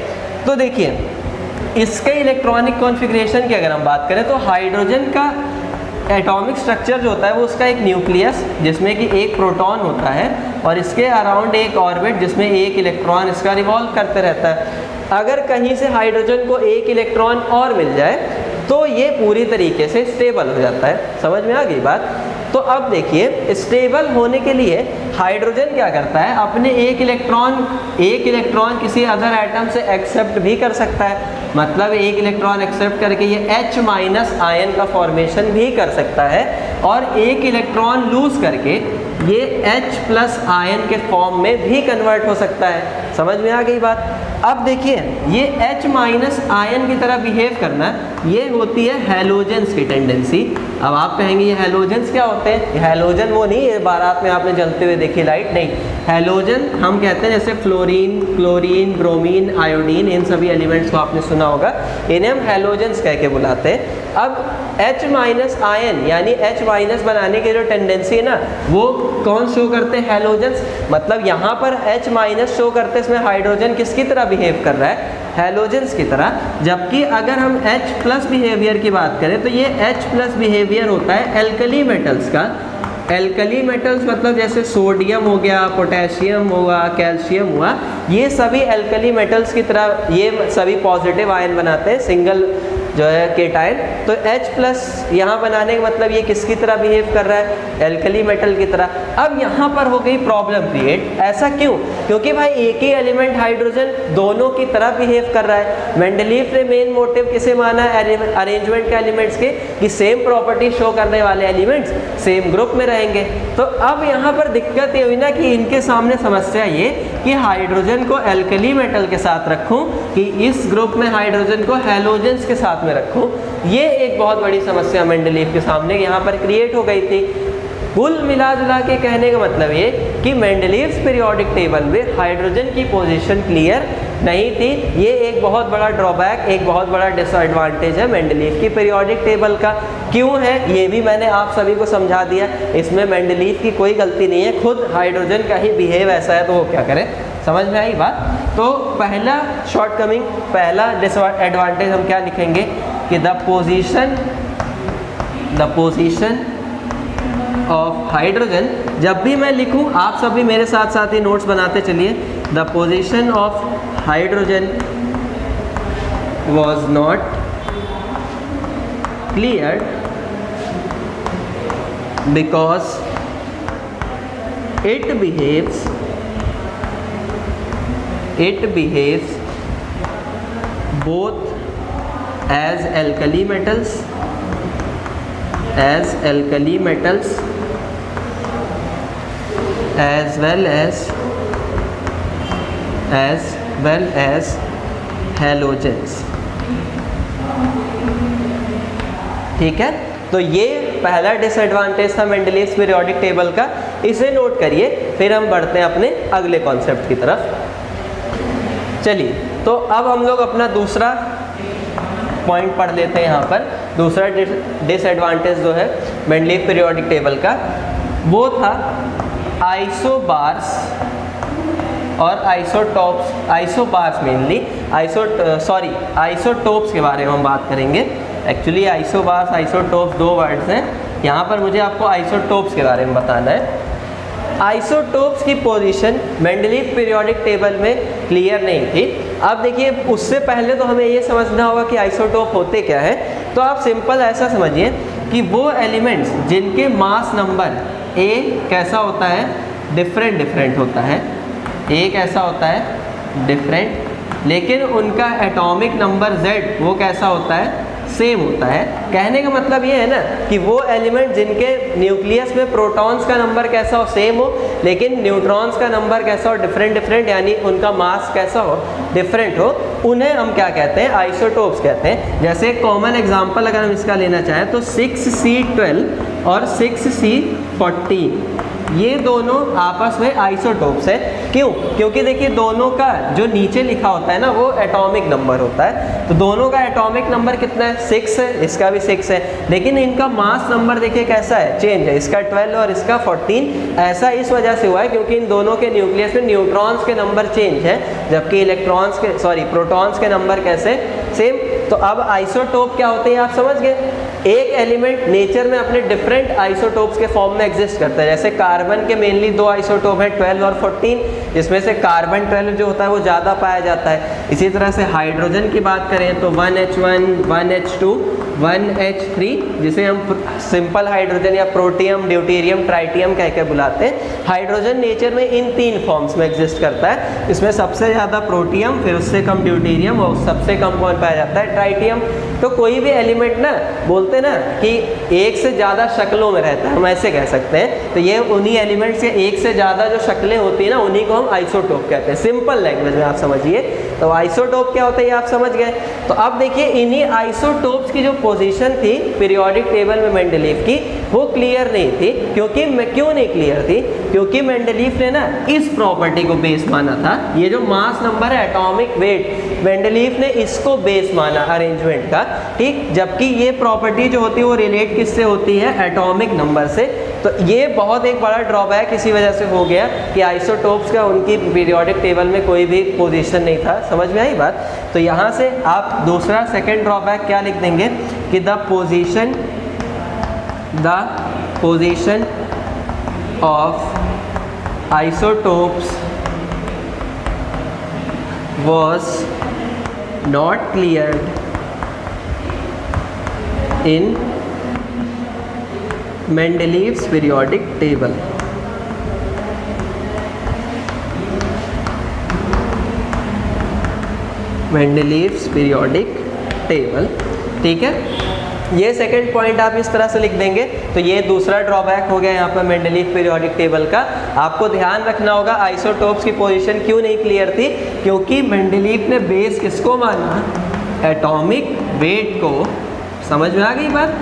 तो देखिए इसके इलेक्ट्रॉनिक कॉन्फ़िगरेशन की अगर हम बात करें तो हाइड्रोजन का एटॉमिक स्ट्रक्चर जो होता है वो उसका एक न्यूक्लियस जिसमें कि एक प्रोटॉन होता है और इसके अराउंड एक ऑर्बिट जिसमें एक इलेक्ट्रॉन इसका रिवॉल्व करते रहता है। अगर कहीं से हाइड्रोजन को एक इलेक्ट्रॉन और मिल जाए तो ये पूरी तरीके से स्टेबल हो जाता है। समझ में आ गई बात? तो अब देखिए स्टेबल होने के लिए हाइड्रोजन क्या करता है, अपने एक इलेक्ट्रॉन किसी अदर एटम से एक्सेप्ट भी कर सकता है। मतलब एक इलेक्ट्रॉन एक्सेप्ट करके ये H- आयन का फॉर्मेशन भी कर सकता है और एक इलेक्ट्रॉन लूज करके ये H+ आयन के फॉर्म में भी कन्वर्ट हो सकता है। समझ में आ गई बात? अब देखिए ये H- आयन की तरह बिहेव करना ये होती है हैलोजेंस की टेंडेंसी। अब आप कहेंगे ये हैलोजेंस क्या होते हैं? हैलोजन वो नहीं है बारात में आपने जलते हुए देखी लाइट, नहीं। हैलोजन हम कहते हैं जैसे फ्लोरीन, क्लोरीन, ब्रोमीन, आयोडीन, इन सभी एलिमेंट्स को आपने सुना होगा, इन्हें हम हैलोजेंस कह के बुलाते हैं। अब H- आयन यानी H- बनाने की जो टेंडेंसी है ना वो कौन शो करते हैं? हैलोजेंस। मतलब यहाँ पर H- शो करते हैं, इसमें हाइड्रोजन किसकी तरह बिहेव कर रहा है? हैलोजेंस की तरह। जबकि अगर हम H+ बिहेवियर की बात करें तो ये H+ बिहेवियर होता है एल्कली मेटल्स का। एल्कली मेटल्स मतलब जैसे सोडियम हो गया, पोटेशियम हुआ, कैल्शियम हुआ, ये सभी एल्कली मेटल्स की तरह ये सभी पॉजिटिव आयन बनाते हैं। सिंगल जो है केटाइन। तो H प्लस यहाँ बनाने का मतलब ये किसकी तरह बिहेव कर रहा है, एल्कली मेटल की तरह। अब यहाँ पर हो गई प्रॉब्लम क्रिएट। ऐसा क्यों? क्योंकि भाई एक ही एलिमेंट हाइड्रोजन दोनों की तरह बिहेव कर रहा है। मेंडलीफ ने मेन मोटिव किसे माना है अरेंजमेंट के एलिमेंट्स के, कि सेम प्रॉपर्टी शो करने वाले एलिमेंट्स सेम ग्रुप में रहेंगे। तो अब यहाँ पर दिक्कत ये हुई ना कि इनके सामने समस्या ये कि हाइड्रोजन को एल्कली मेटल के साथ रखूं कि इस ग्रुप में हाइड्रोजन को हैलोजेंस के साथ में रखूं। ये एक बहुत बड़ी समस्या मेंडलीफ के सामने यहाँ पर क्रिएट हो गई थी। कुल मिला जुला के कहने का मतलब ये कि मेंडलीव्स पीरियोडिक टेबल में हाइड्रोजन की पोजीशन क्लियर नहीं थी। ये एक बहुत बड़ा ड्रॉबैक, एक बहुत बड़ा डिसएडवांटेज है मेंडलीव की पीरियोडिक टेबल का। क्यों है ये भी मैंने आप सभी को समझा दिया। इसमें मेंडलीव की कोई गलती नहीं है, खुद हाइड्रोजन का ही बिहेव ऐसा है, तो वो क्या करें। समझ में आई बात? तो पहला शॉर्टकमिंग, पहला डिसएडवांटेज हम क्या लिखेंगे कि द पोजीशन ऑफ हाइड्रोजन। जब भी मैं लिखूं आप सभी मेरे साथ साथ ही नोट्स बनाते चलिए। The position of hydrogen was not cleared because it behaves both as alkali metals as well as halogens। ठीक है, तो ये पहला डिसएडवांटेज था मेंडलीव्स पीरियोडिक टेबल का, इसे नोट करिए। फिर हम बढ़ते हैं अपने अगले कॉन्सेप्ट की तरफ। चलिए, तो अब हम लोग अपना दूसरा पॉइंट पढ़ लेते हैं। यहाँ पर दूसरा डिसएडवांटेज जो है मेंडलीव पीरियोडिक टेबल का, वो था आइसोबार्स और आइसोटॉप्स। आइसोबार्स मेनली आइसोटोप्स के बारे में हम बात करेंगे। एक्चुअली आइसोबार्स आइसोटोप्स दो वर्ड्स हैं, यहाँ पर मुझे आपको आइसोटोप्स के बारे में बताना है। आइसोटोप्स की पोजीशन मेंडलीव पीरियोडिक टेबल में क्लियर नहीं थी। अब देखिए, उससे पहले तो हमें ये समझना होगा कि आइसोटोप होते क्या है। तो आप सिंपल ऐसा समझिए कि वो एलिमेंट्स जिनके मास नंबर ए कैसा होता है, डिफरेंट होता है, ए कैसा होता है डिफरेंट, लेकिन उनका एटॉमिक नंबर Z वो कैसा होता है, सेम होता है। कहने का मतलब ये है ना कि वो एलिमेंट जिनके न्यूक्लियस में प्रोटॉन्स का नंबर कैसा हो, सेम हो, लेकिन न्यूट्रॉन्स का नंबर कैसा हो, डिफरेंट, यानी उनका मास कैसा हो, डिफरेंट हो, उन्हें हम क्या कहते हैं, आइसोटोप्स कहते हैं। जैसे एक कॉमन एग्जांपल अगर हम इसका लेना चाहें तो 6C12 और 6C14 ये दोनों आपस में आइसोटोप्स है। क्यों? क्योंकि देखिए दोनों का जो नीचे लिखा होता है ना वो एटॉमिक नंबर होता है। तो दोनों का एटॉमिक नंबर कितना है, 6 है, इसका भी 6 है, लेकिन इनका मास नंबर देखिए कैसा है, चेंज है, इसका 12 और इसका 14। ऐसा इस वजह से हुआ है क्योंकि इन दोनों के न्यूक्लियस में न्यूट्रॉन्स के नंबर चेंज है, जबकि प्रोटॉन्स के नंबर कैसे, सेम। तो अब आइसोटोप क्या होते हैं आप समझ गए। एक एलिमेंट नेचर में अपने डिफरेंट आइसोटोप्स के फॉर्म में एग्जिस्ट करता है। जैसे कार्बन के मेनली दो आइसोटोप हैं, 12 और 14, जिसमें से कार्बन 12 जो होता है वो ज़्यादा पाया जाता है। इसी तरह से हाइड्रोजन की बात करें तो 1H1, 1H2, 1H3, जिसे हम सिंपल हाइड्रोजन या प्रोटियम, ड्यूटेरियम, ट्राइटियम कह के बुलाते हैं। हाइड्रोजन नेचर में इन 3 फॉर्म्स में एग्जिस्ट करता है। इसमें सबसे ज़्यादा प्रोटियम, फिर उससे कम ड्यूटेरियम और सबसे कम कौन पाया जाता है, ट्राइटियम। तो कोई भी एलिमेंट ना बोलते ना कि एक से ज़्यादा शक्लों में रहता है, हम ऐसे कह सकते हैं। तो ये उन्हीं एलिमेंट्स के एक से ज़्यादा जो शक्लें होती हैं ना उन्हीं को हम आइसोटोप कहते हैं, सिंपल लैंग्वेज में आप समझिए। तो आइसोटोप क्या होता है ये आप समझ गए। तो अब देखिए इन्हीं आइसोटोप्स की जो पोजीशन थी पीरियोडिक टेबल में मेंडलीव की, वो क्लियर नहीं थी। क्यों नहीं क्लियर थी? क्योंकि मेंडलीव ने ना इस प्रॉपर्टी को बेस माना था। ये जो मास नंबर है, एटॉमिक वेट, मेंडलीव ने इसको बेस माना अरेंजमेंट का, ठीक। जबकि ये प्रॉपर्टी जो होती है वो रिलेट किससे होती है, एटॉमिक नंबर से। तो ये बहुत एक बड़ा ड्रॉबैक इसी वजह से हो गया कि आइसोटोप्स का उनकी पीरियोडिक टेबल में कोई भी पोजीशन नहीं था। समझ में आई बात? तो यहाँ से आप दूसरा सेकंड ड्रॉबैक क्या लिख देंगे कि the position of isotopes was not cleared in Mendeleev's periodic table. Mendeleev's periodic table, ठीक है। ये सेकंड पॉइंट आप इस तरह से लिख देंगे। तो ये दूसरा ड्रॉबैक हो गया यहाँ पर मेंडलीव पीरियोडिक टेबल का। आपको ध्यान रखना होगा आइसोटोप्स की पोजीशन क्यों नहीं क्लियर थी, क्योंकि मेंडलीव ने बेस किसको माना, एटॉमिक वेट को। समझ में आ गई बात।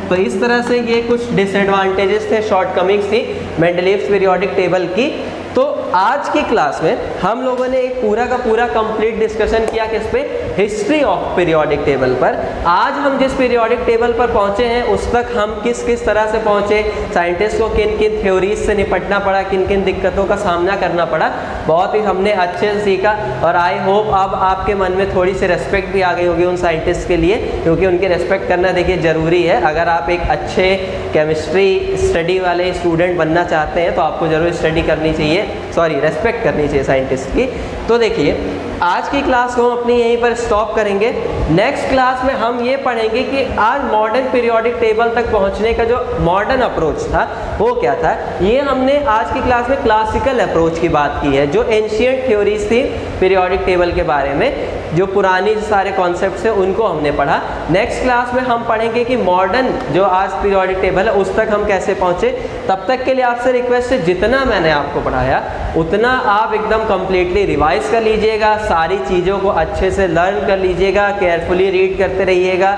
तो इस तरह से ये कुछ डिसएडवांटेजेस थे, शॉर्टकमिंग्स थी मेंडलीव पीरियोडिक टेबल की। तो आज की क्लास में हम लोगों ने एक पूरा का पूरा कंप्लीट डिस्कशन किया किस पे, हिस्ट्री ऑफ पीरियोडिक टेबल पर। आज हम जिस पीरियोडिक टेबल पर पहुंचे हैं उस तक हम किस किस तरह से पहुंचे, साइंटिस्ट को किन किन थ्योरीज से निपटना पड़ा, किन किन दिक्कतों का सामना करना पड़ा, बहुत ही हमने अच्छे से सीखा। और आई होप अब आपके मन में थोड़ी सी रेस्पेक्ट भी आ गई होगी उन साइंटिस्ट के लिए, क्योंकि उनकी रेस्पेक्ट करना देखिए ज़रूरी है। अगर आप एक अच्छे केमिस्ट्री स्टडी वाले स्टूडेंट बनना चाहते हैं तो आपको ज़रूर स्टडी करनी चाहिए, रेस्पेक्ट करनी चाहिए साइंटिस्ट की। तो देखिए आज की क्लास को हम अपनी यहीं पर स्टॉप करेंगे। नेक्स्ट क्लास में हम ये पढ़ेंगे कि आज मॉडर्न पीरियोडिक टेबल तक पहुंचने का जो मॉडर्न अप्रोच था वो क्या था। ये हमने आज की क्लास में क्लासिकल अप्रोच की बात की है, जो एंशिएंट थ्योरीज थी पीरियोडिक टेबल के बारे में, जो पुरानी सारे कॉन्सेप्ट्स हैं उनको हमने पढ़ा। नेक्स्ट क्लास में हम पढ़ेंगे कि मॉडर्न जो आज पीरियोडिक टेबल है उस तक हम कैसे पहुँचे। तब तक के लिए आपसे रिक्वेस्ट है जितना मैंने आपको पढ़ाया उतना आप एकदम कंप्लीटली रिवाइज कर लीजिएगा, सारी चीज़ों को अच्छे से लर्न कर लीजिएगा, केयरफुली रीड करते रहिएगा,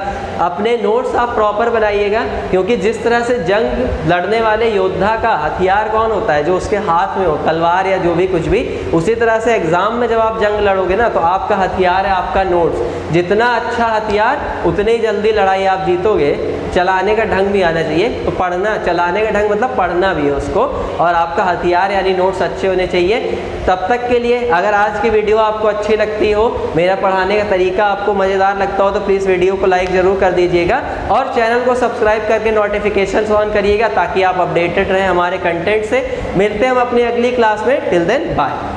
अपने नोट्स आप प्रॉपर बनाइएगा। क्योंकि जिस तरह से जंग लड़ने वाले योद्धा का हथियार कौन होता है, जो उसके हाथ में हो, तलवार या जो भी कुछ भी, उसी तरह से एग्जाम में जब आप जंग लड़ोगे ना तो आपका हथियार है आपका नोट्स। जितना अच्छा हथियार उतनी ही जल्दी लड़ाई आप जीतोगे। चलाने का ढंग भी आना चाहिए, तो पढ़ना, चलाने का ढंग मतलब पढ़ना भी है उसको, और आपका हथियार यानी नोट्स अच्छे होने चाहिए। तब तक के लिए अगर आज की वीडियो आपको अच्छी लगती हो, मेरा पढ़ाने का तरीका आपको मज़ेदार लगता हो, तो प्लीज़ वीडियो को लाइक ज़रूर कर दीजिएगा और चैनल को सब्सक्राइब करके नोटिफिकेशंस ऑन करिएगा ताकि आप अपडेटेड रहें हमारे कंटेंट से। मिलते हैं हम अपनी अगली क्लास में। Till then bye.